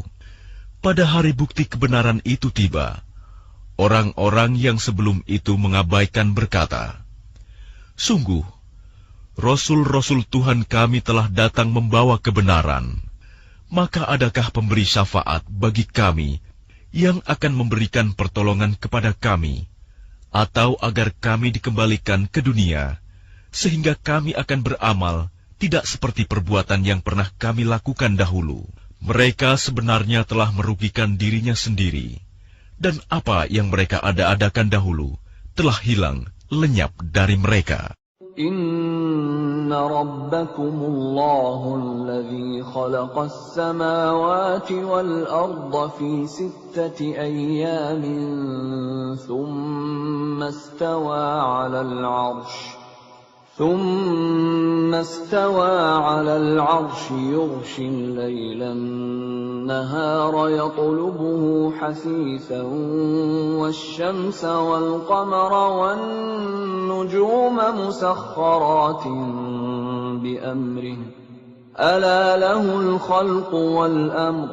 Pada hari bukti kebenaran itu tiba, orang-orang yang sebelum itu mengabaikan berkata, sungguh, Rasul-Rasul Tuhan kami telah datang membawa kebenaran. Maka adakah pemberi syafaat bagi kami yang akan memberikan pertolongan kepada kami, atau agar kami dikembalikan ke dunia, sehingga kami akan beramal tidak seperti perbuatan yang pernah kami lakukan dahulu. Mereka sebenarnya telah merugikan dirinya sendiri, dan apa yang mereka ada-adakan dahulu telah hilang, lenyap dari mereka. Inna rabbakumullahu alladhi khalaqas samawati wal arda fi 6 ayyamin thumma istawa 'alal 'arsy ثم استوى على العرش يغشي الليل النهار يطلبه حثيثا والشمس والقمر والنجوم مسخرات بأمره ألا له الخلق والأمر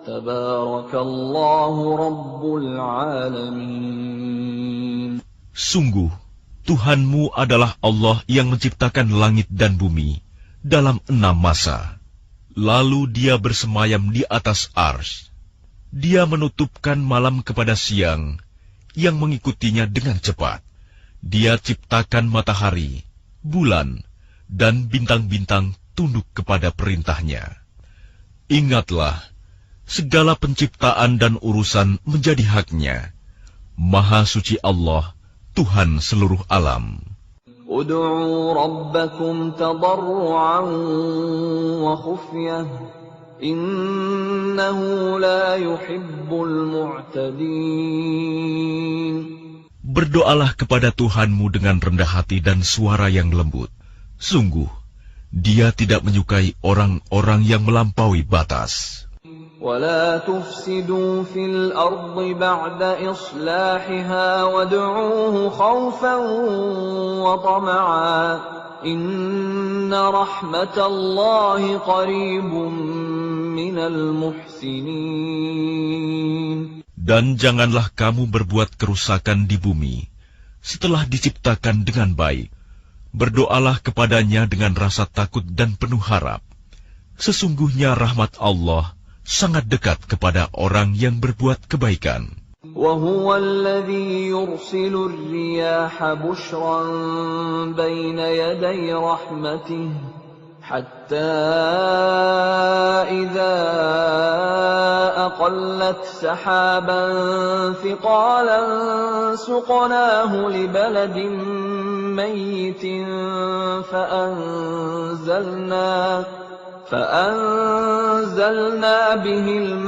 تبارك الله رب العالمين. Sungguh, Tuhanmu adalah Allah yang menciptakan langit dan bumi dalam 6 masa. Lalu Dia bersemayam di atas Arsy. Dia menutupkan malam kepada siang, yang mengikutinya dengan cepat. Dia ciptakan matahari, bulan, dan bintang-bintang tunduk kepada perintahnya. Ingatlah, segala penciptaan dan urusan menjadi haknya. Maha suci Allah, Tuhan seluruh alam. Ud'u rabbakum tadarru'an wa khufyah, innahu la yuhibbul mu'tadin. Berdoalah kepada Tuhanmu dengan rendah hati dan suara yang lembut. Sungguh, Dia tidak menyukai orang-orang yang melampaui batas. ولا تفسدوا في الأرض بعد إصلاحها وادعوه خوفا وطمعا إن رحمة الله قريب من المحسنين. Dan janganlah kamu berbuat kerusakan di bumi setelah diciptakan dengan baik. Berdoalah kepadanya dengan rasa takut dan penuh harap. Sesungguhnya rahmat Allah sangat dekat kepada orang yang berbuat kebaikan. وَهُوَ الَّذِي يُرْسِلُ الرِّيَاحَ بُشْرًا بَيْنَ يَدَيْ رَحْمَتِهِ حَتَّى إِذَا أَقَلَّتْ سَحَابًا ثِقَالًا سُقْنَاهُ لِبَلَدٍ مَّيِّتٍ فأنزلنا به الماء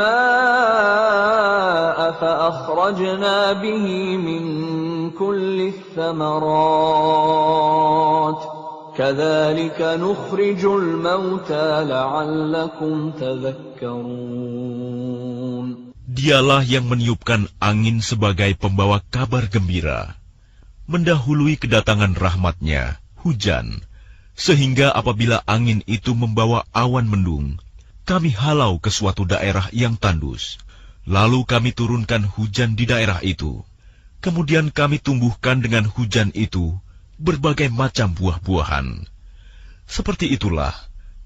فأخرجنا به من كل الثمرات كذلك نخرج الموتى لعلكم تذكرون. Dialah yang meniupkan angin sebagai pembawa kabar gembira, mendahului kedatangan rahmat-Nya, hujan, sehingga apabila angin itu membawa awan mendung, kami halau ke suatu daerah yang tandus. Lalu kami turunkan hujan di daerah itu. Kemudian kami tumbuhkan dengan hujan itu berbagai macam buah-buahan. Seperti itulah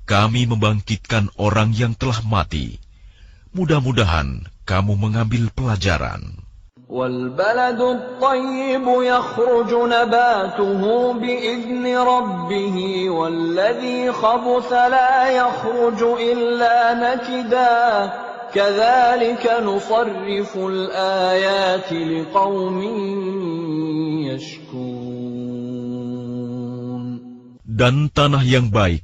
kami membangkitkan orang yang telah mati. Mudah-mudahan kamu mengambil pelajaran. وَالْبَلَدُ الطَّيِّبُ يَخْرُجُ نَبَاتُهُ بِإِذْنِ رَبِّهِ وَالَّذِي خَبُثَ لَا يَخْرُجُ إِلَّا نَكِدًا كَذَلِكَ نُصَرِّفُ الْآيَاتِ لِقَوْمٍ يَشْكُرُونَ. Dan tanah yang baik,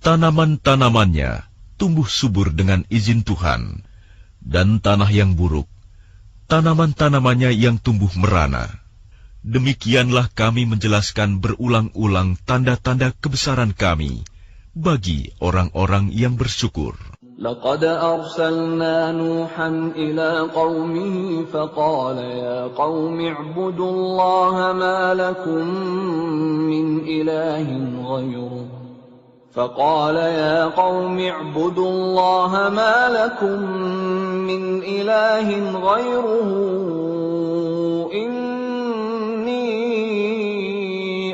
tanaman-tanamannya tumbuh subur dengan izin Tuhan, dan tanah yang buruk, tanaman-tanamannya yang tumbuh merana. Demikianlah kami menjelaskan berulang-ulang tanda-tanda kebesaran kami bagi orang-orang yang bersyukur. لقد أرسلنا نوحا إلى قومه فقال يا قوم اعبدوا الله ما لكم من إله غيره فقال يا قوم اعبدوا الله ما لكم من إله غيره إني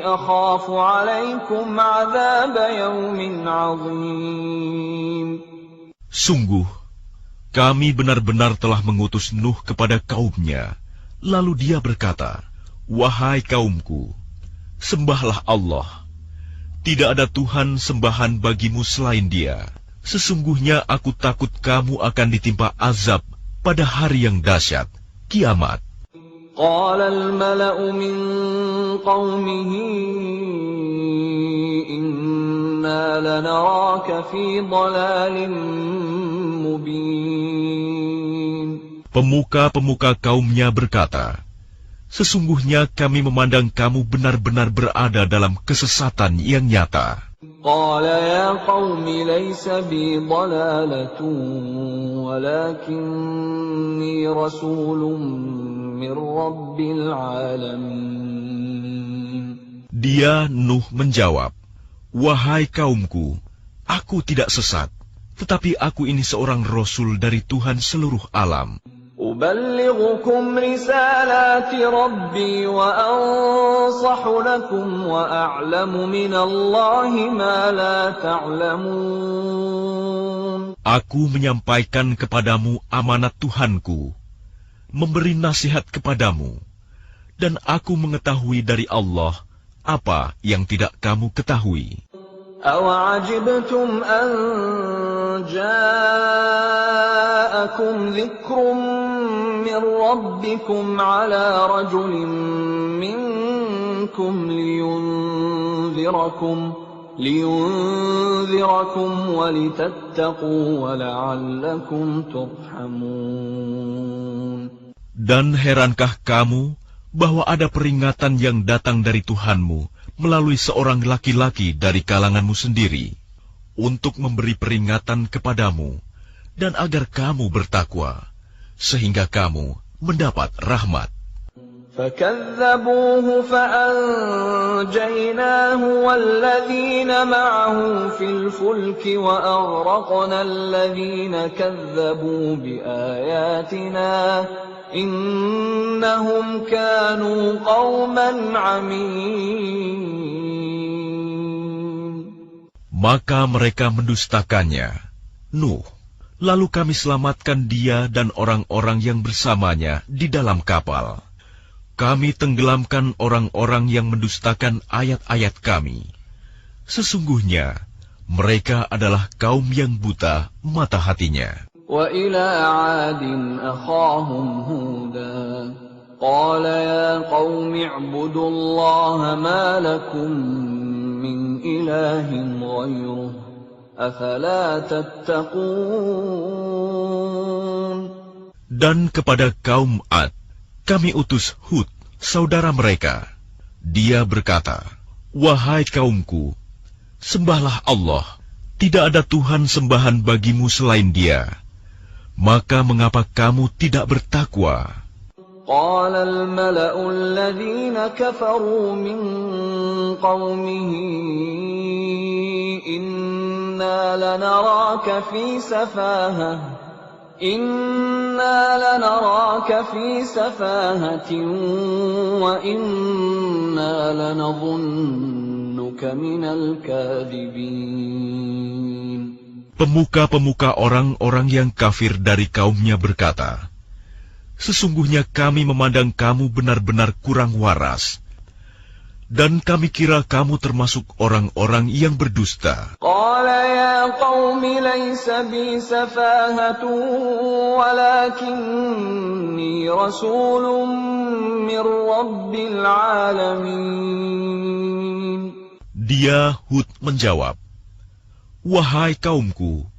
أخاف عليكم عذاب يوم عظيم. Sungguh, kami benar-benar telah mengutus Nuh kepada kaumnya. Lalu dia berkata, "Wahai kaumku, sembahlah Allah. Tidak ada Tuhan sembahan bagimu selain Dia. Sesungguhnya aku takut kamu akan ditimpa azab pada hari yang dahsyat, kiamat." قال الملأ من قومه إنا لنراك في ضلال مبين. Pemuka-pemuka kaumnya berkata, "Sesungguhnya kami memandang kamu benar-benar berada dalam kesesatan yang nyata." قال يا قوم ليس بي ضلالة ولكني رسول من رب العالمين. Dia Nuh menjawab, "Wahai kaumku, aku tidak sesat, tetapi aku ini seorang rasul dari Tuhan seluruh alam. أبلغكم رسالات ربي وأنصح لكم وأعلم من الله ما لا تعلمون. Aku menyampaikan kepadamu amanat Tuhanku, memberi nasihat kepadamu, dan aku mengetahui dari Allah apa yang tidak kamu ketahui. أَوَعَجِبْتُمْ أَنْ جَاءَكُمْ ذِكْرٌ مِّنْ رَبِّكُمْ عَلَى رَجُلٍ مِّنْكُمْ لِيُنْذِرَكُمْ وَلِتَتَّقُوا وَلَعَلَّكُمْ تُرْحَمُونَ. Dan herankah kamu bahwa ada peringatan yang datang dari Tuhanmu melalui seorang laki-laki dari kalanganmu sendiri, untuk memberi peringatan kepadamu, dan agar kamu bertakwa, sehingga kamu mendapat rahmat. فَكَذَّبُوهُ فَأَنْجَيْنَاهُ وَالَّذِينَ مَعَهُ فِي الْفُلْكِ وَأَغْرَقْنَا الَّذِينَ كَذَّبُوا بِآيَاتِنَا إِنَّهُمْ كَانُوا قَوْمًا عَمِينَ. Maka mereka mendustakannya, Nuh. Lalu kami selamatkan dia dan orang-orang yang bersamanya di dalam kapal. Kami tenggelamkan orang-orang yang mendustakan ayat-ayat kami. Sesungguhnya, mereka adalah kaum yang buta mata hatinya. وَإِلَى عَادٍ أَخَاهُمْ هُودًا قَالَ يَا قَوْمِ اعْبُدُوا اللَّهَ مَا لَكُمْ مِنْ إِلَٰهٍ غَيْرُهُ أَفَلَا تَتَّقُونَ. Dan kepada kaum Ad, kami utus Hud, saudara mereka. Dia berkata, "Wahai kaumku, sembahlah Allah. Tidak ada Tuhan sembahan bagimu selain Dia. Maka mengapa kamu tidak bertakwa?" قال الملأ الذين كفروا من قومه إنا لنراك في سفاهة وإنا لنظنك من الكاذبين. Pemuka-pemuka orang-orang yang kafir dari kaumnya berkata, "Sesungguhnya kami memandang kamu benar-benar kurang waras, dan kami kira kamu termasuk orang-orang yang berdusta." قال يا قوم ليس بي سفاهة ولكني رسول من رب العالمين. Dia Hud menjawab, "Wahai kaumku,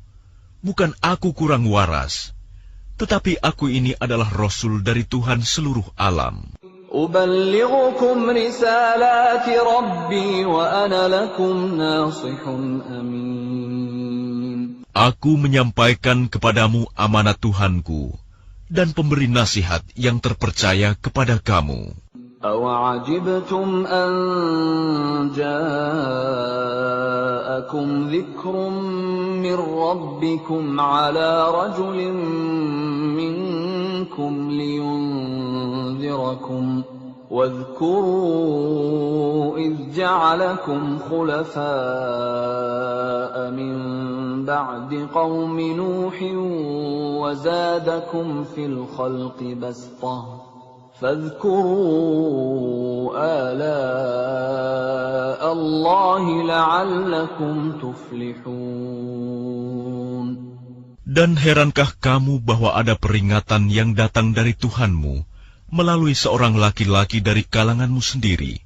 bukan aku kurang waras, tetapi aku ini adalah Rasul dari Tuhan seluruh alam. أبلغكم رسالات ربي وأنا لكم ناصح أمين. Aku menyampaikan kepadamu amanat Tuhanku dan pemberi nasihat yang terpercaya kepada kamu. أَوَعَجِبْتُمْ أَنْ جَاءَكُمْ ذِكْرٌ مِّنْ رَبِّكُمْ عَلَى رَجُلٍ مِّنْكُمْ لِيُنْذِرَكُمْ وَاذْكُرُوا إِذْ جَعَلَكُمْ خُلَفَاءَ مِنْ بَعْدِ قَوْمِ نُوحٍ وَزَادَكُمْ فِي الْخَلْقِ بَسْطَةً فاذكروا آلاء الله لعلكم تفلحون. Dan herankah kamu bahwa ada peringatan yang datang dari Tuhanmu melalui seorang laki-laki dari kalanganmu sendiri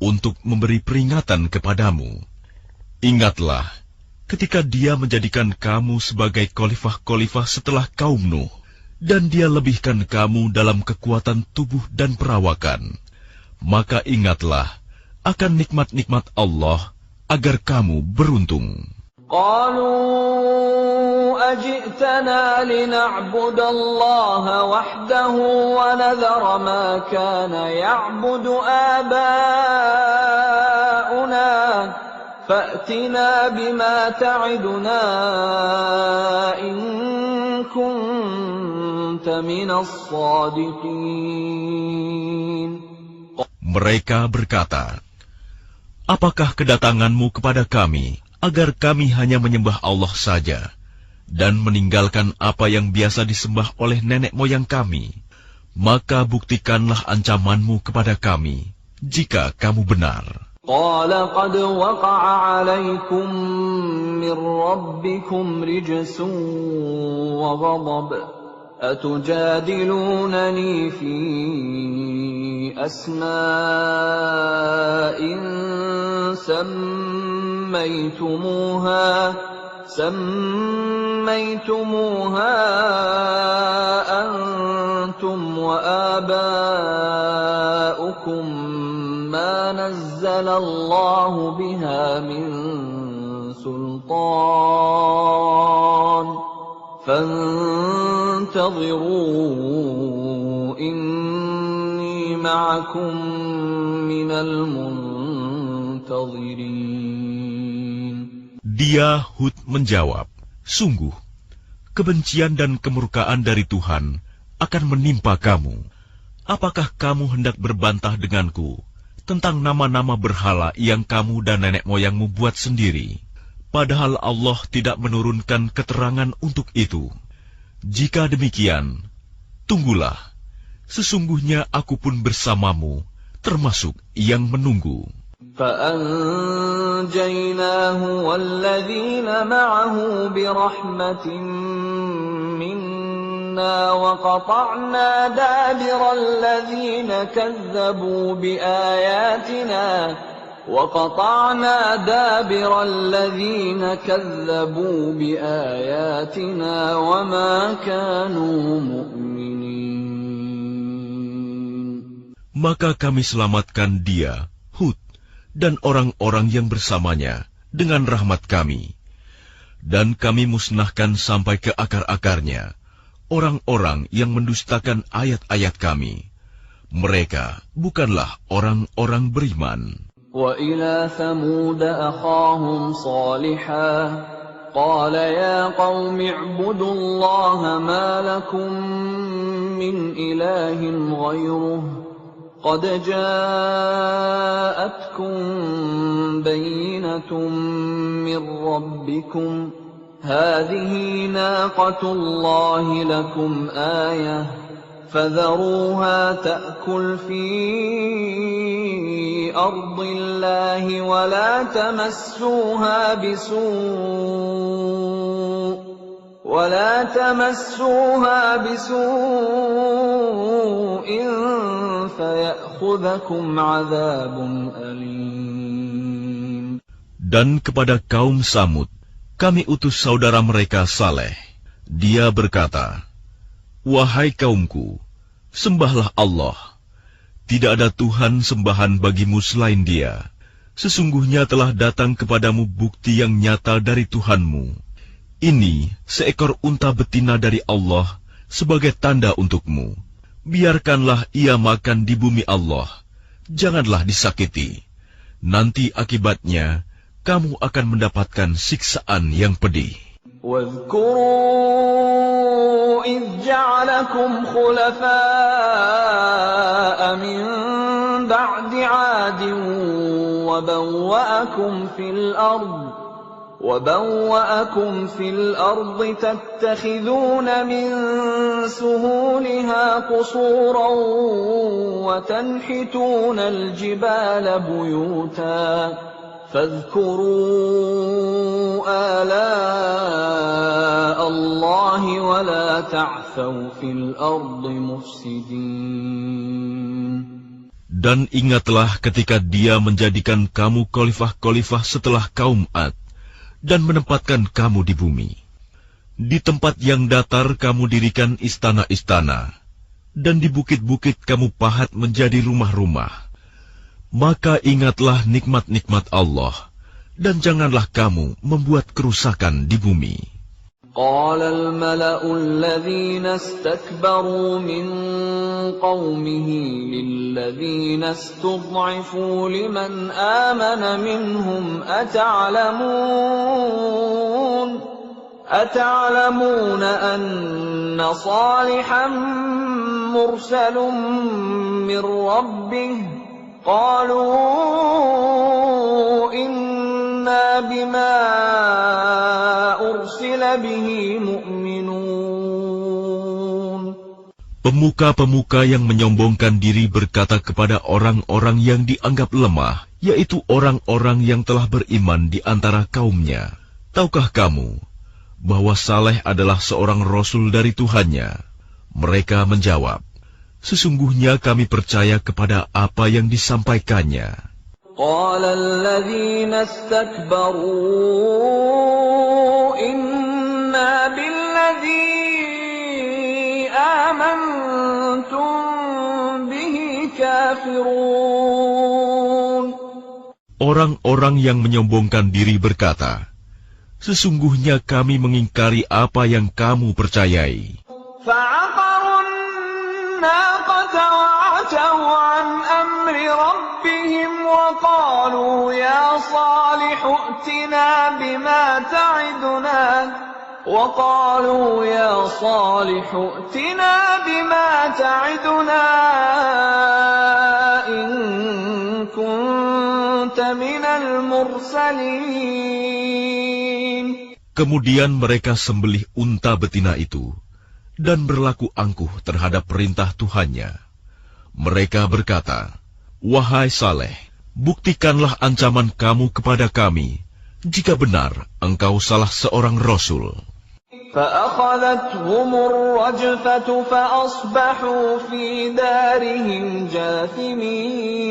untuk memberi peringatan kepadamu? Ingatlah ketika dia menjadikan kamu sebagai khalifah-khalifah setelah kaum Nuh, dan dia lebihkan kamu dalam kekuatan tubuh dan perawakan. Maka ingatlah akan nikmat-nikmat Allah agar kamu beruntung. قالوا أجئتنا لنعبد الله وحده ونذر ما كان يعبد آباؤنا فأتنا بما تعدنا إن كنت من الصادقين. Mereka berkata, "Apakah kedatanganmu kepada kami agar kami hanya menyembah Allah saja dan meninggalkan apa yang biasa disembah oleh nenek moyang kami? Maka buktikanlah ancamanmu kepada kami jika kamu benar." قال قد وقع عليكم من ربكم رجس وغضب أتجادلونني في أسماء سميتموها أنتم وآباؤكم ما نزل الله بها من سلطان فانتظروا إني معكم من المنتظرين. Dia Hud menjawab, sungguh, kebencian dan kemurkaan dari Tuhan akan menimpa kamu. Apakah kamu hendak berbantah denganku tentang nama-nama berhala yang kamu dan nenek moyangmu buat sendiri, padahal Allah tidak menurunkan keterangan untuk itu? Jika demikian, tunggulah, sesungguhnya aku pun bersamamu, termasuk yang menunggu. فأنجيناه والذين معه برحمة منا وقطعنا دابر الذين كذبوا بآياتنا وما كانوا مؤمنين. Maka kami selamatkan dia, Hud, dan orang-orang yang bersamanya dengan rahmat kami. Dan kami musnahkan sampai ke akar-akarnya orang-orang yang mendustakan ayat-ayat kami. Mereka bukanlah orang-orang beriman. وَإِلَى ثَمُودَ أَخَاهُمْ صَالِحًا قَالَ يَا قَوْمِ اعْبُدُوا اللَّهَ مَا لَكُمْ مِنْ إِلَٰهٍ غَيْرُهُ قد جاءتكم بينة من ربكم هذه ناقة الله لكم آية فذروها تأكل في أرض الله ولا تمسوها بسوء فيأخذكم عذاب أليم. Dan kepada kaum Samud, kami utus saudara mereka Saleh. Dia berkata, wahai kaumku, sembahlah Allah. Tidak ada Tuhan sembahan bagimu selain Dia. Sesungguhnya telah datang kepadamu bukti yang nyata dari Tuhanmu. Ini seekor unta betina dari Allah sebagai tanda untukmu. Biarkanlah ia makan di bumi Allah. Janganlah disakiti. Nanti akibatnya kamu akan mendapatkan siksaan yang pedih. واذكروا إذ جعلكم خلفاء من بعد عاد وبوأكم في الأرض تتخذون من سهولها قصورا وتنحتون الجبال بيوتا فاذكروا آلاء الله ولا تعثوا في الأرض مفسدين. Dan ingatlah ketika Dia menjadikan kamu khalifah-khalifah setelah kaum Ad, dan menempatkan kamu di bumi. Di tempat yang datar kamu dirikan istana-istana, dan di bukit-bukit kamu pahat menjadi rumah-rumah. Maka ingatlah nikmat-nikmat Allah, dan janganlah kamu membuat kerusakan di bumi. قال الملأ الذين استكبروا من قومه للذين استضعفوا لمن آمن منهم أتعلمون أن صالحا مرسل من ربه قالوا إنا بما أرسل به مؤمنون. Pemuka-pemuka yang menyombongkan diri berkata kepada orang-orang yang dianggap lemah, yaitu orang-orang yang telah beriman di antara kaumnya, tahukah kamu bahwa Saleh adalah seorang Rasul dari Tuhannya? Mereka menjawab, sesungguhnya kami percaya kepada apa yang disampaikannya. قال الذين استكبروا إنا بالذي آمنتم به كافرون. Orang-orang yang menyombongkan diri berkata, Sesungguhnya kami mengingkari apa yang kamu percayai. فعقروا الناقة وعتوا عن أمر ربهم وقالوا يا صالح ائتنا بما تعدنا إن كنت من المرسلين. Kemudian mereka sembelih unta betina itu dan berlaku angkuh terhadap perintah Tuhannya. Mereka berkata, "Wahai Saleh, buktikanlah ancaman kamu kepada kami, jika benar engkau salah seorang Rasul." فأخذتهم الرجفة فأصبحوا في دارهم جاثمين.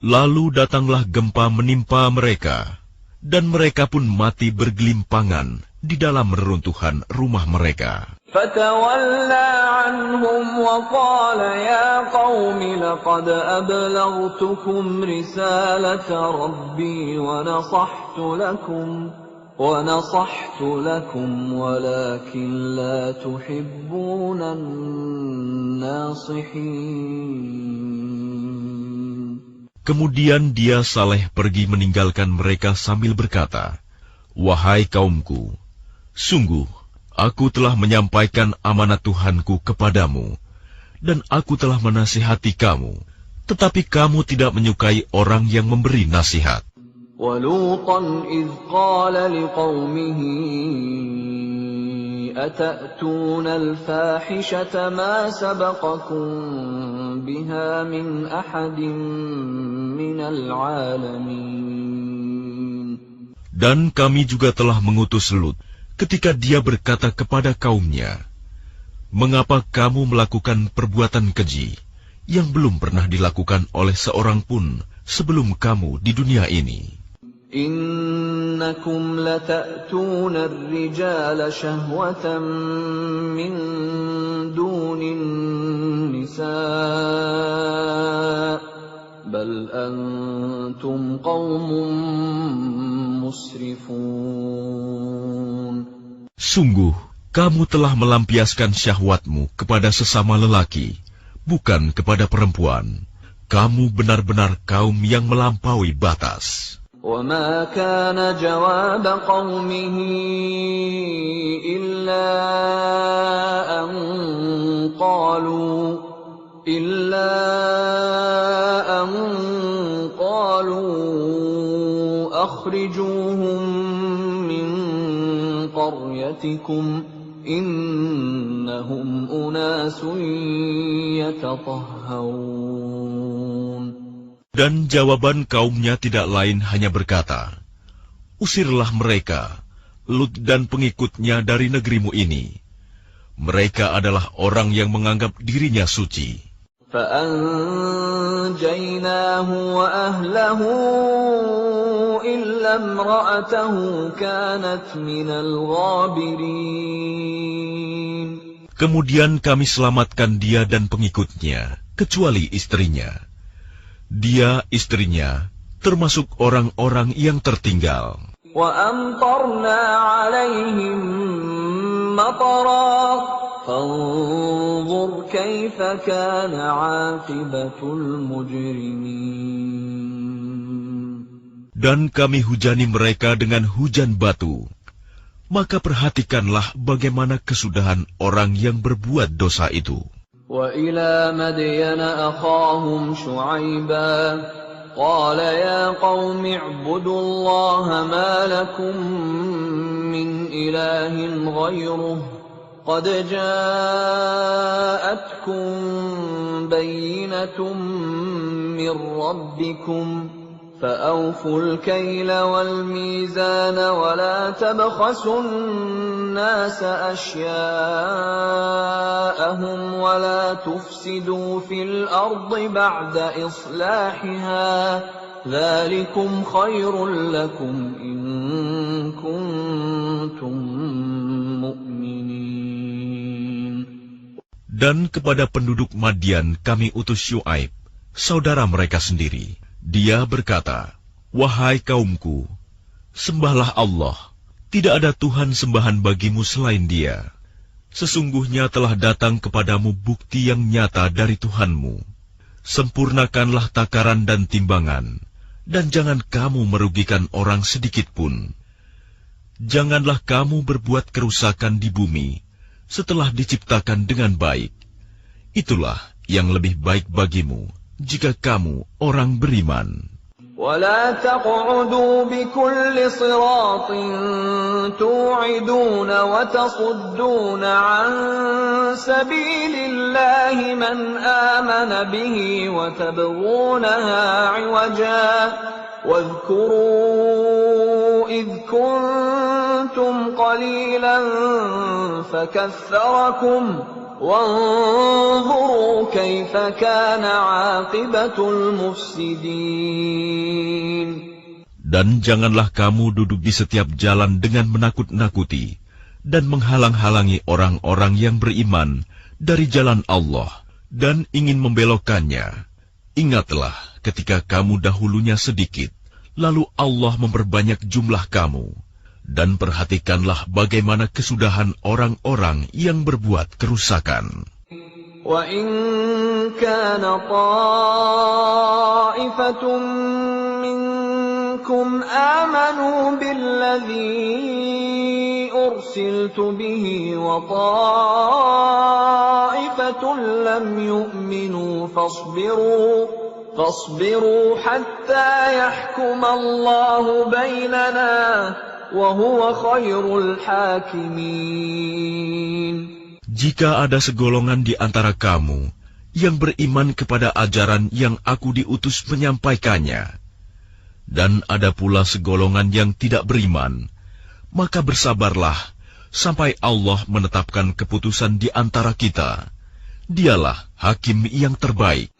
Lalu datanglah gempa menimpa mereka, dan mereka pun mati bergelimpangan di dalam reruntuhan rumah mereka. فتولى عنهم وقال يا قوم لقد أبلغتكم رسالة ربي ونصحت لكم ولكن لا تحبون الناصحين. Kemudian dia Saleh pergi meninggalkan mereka sambil berkata, "Wahai kaumku, sungguh aku telah menyampaikan amanat Tuhanku kepadamu, dan aku telah menasihati kamu, tetapi kamu tidak menyukai orang yang memberi nasihat." وَلُوطًا إِذْ قَالَ لِقَوْمِهِ أَتَأْتُونَ الْفَاحِشَةَ مَا سَبَقَكُم بِهَا مِنْ أَحَدٍ مِنَ الْعَالَمِينَ. Dan kami juga telah mengutus Lut ketika dia berkata kepada kaumnya, "Mengapa kamu melakukan perbuatan keji yang belum pernah dilakukan oleh seorang pun sebelum kamu di dunia ini? إنكم لتأتون الرجال شهوة من دون النساء بل أنتم قوم مسرفون. Sungguh, kamu telah melampiaskan syahwatmu kepada sesama lelaki, bukan kepada perempuan. Kamu benar-benar kaum yang melampaui batas. وَمَا كَانَ جَوَابَ قَوْمِهِ إِلَّا أَن قَالُوا أَخْرِجُوهُم مِّن قَرْيَتِكُمْ إِنَّهُمْ أُنَاسٌ يَتَطَهَّرُونَ. Dan jawaban kaumnya tidak lain hanya berkata, "Usirlah mereka, Lut dan pengikutnya dari negerimu ini. Mereka adalah orang yang menganggap dirinya suci." فَأَنْجَيْنَاهُ وَأَهْلَهُ إِلَّا امْرَأَتَهُ كَانَتْ مِنَ الْغَابِرِينَ. Kemudian kami selamatkan dia dan pengikutnya, kecuali istrinya. Dia, istrinya, termasuk orang-orang yang tertinggal. وَأَمْطَرْنَا عَلَيْهِمْ مَطَرًا فَانظُرْ كَيْفَ كَانَ عَاقِبَةُ الْمُجْرِمِينَ. Dan kami hujani mereka dengan hujan batu. Maka perhatikanlah bagaimana kesudahan orang yang berbuat dosa itu. وَإِلَى مَدْيَنَ أَخَاهُمْ شُعَيْبًا قَالَ يَا قَوْمِ اعْبُدُوا اللَّهَ مَا لَكُمْ مِنْ إِلَٰهٍ غَيْرُهُ قَدْ جَاءَتْكُمْ بَيِّنَةٌ مِّن رَّبِّكُمْ فَأَوْفُوا الْكَيْلَ وَالْمِيزَانَ وَلَا تَبْخَسُوا النَّاسَ أَشْيَاءَهُمْ وَلَا تُفْسِدُوا فِي الْأَرْضِ بَعْدَ إِصْلَاحِهَا ذَلِكُمْ خَيْرٌ لَكُمْ إِن كُنتُم مُّؤْمِنِينَ. Dan kepada penduduk Madian kami utus Syuaib, saudara mereka sendiri. Dia berkata, "Wahai kaumku, Sembahlah Allah, tidak ada Tuhan sembahan bagimu selain Dia. Sesungguhnya telah datang kepadamu bukti yang nyata dari Tuhanmu. Sempurnakanlah takaran dan timbangan, dan jangan kamu merugikan orang sedikit pun. Janganlah kamu berbuat kerusakan di bumi setelah diciptakan dengan baik. Itulah yang lebih baik bagimu jika kamu orang beriman. ولا تقعدوا بكل صراط توعدون وتصدون عن سبيل الله من آمن به وتبغونها عوجا واذكروا إذ كنتم قليلا فكثركم وانظروا كيف كان عاقبة المفسدين. Dan janganlah kamu duduk di setiap jalan dengan menakut-nakuti dan menghalang-halangi orang-orang yang beriman dari jalan Allah dan ingin membelokkannya. Ingatlah ketika kamu dahulunya sedikit, lalu Allah memperbanyak jumlah kamu. Dan perhatikanlah bagaimana kesudahan orang-orang yang berbuat kerusakan. وَإِنْ كَانَ طَائِفَةٌ مِّنكُمْ آمَنُوا بِالَّذِي أُرْسِلْتُ بِهِ وَطَائِفَةٌ لَّمْ يُؤْمِنُوا فاصبروا حَتَّى يَحْكُمَ اللَّهُ بَيْنَنَا وَهُوَ خَيْرُ الْحَاكِمِينَ. Jika ada segolongan di antara kamu yang beriman kepada ajaran yang aku diutus menyampaikannya, dan ada pula segolongan yang tidak beriman, maka bersabarlah sampai Allah menetapkan keputusan di antara kita. Dialah hakim yang terbaik.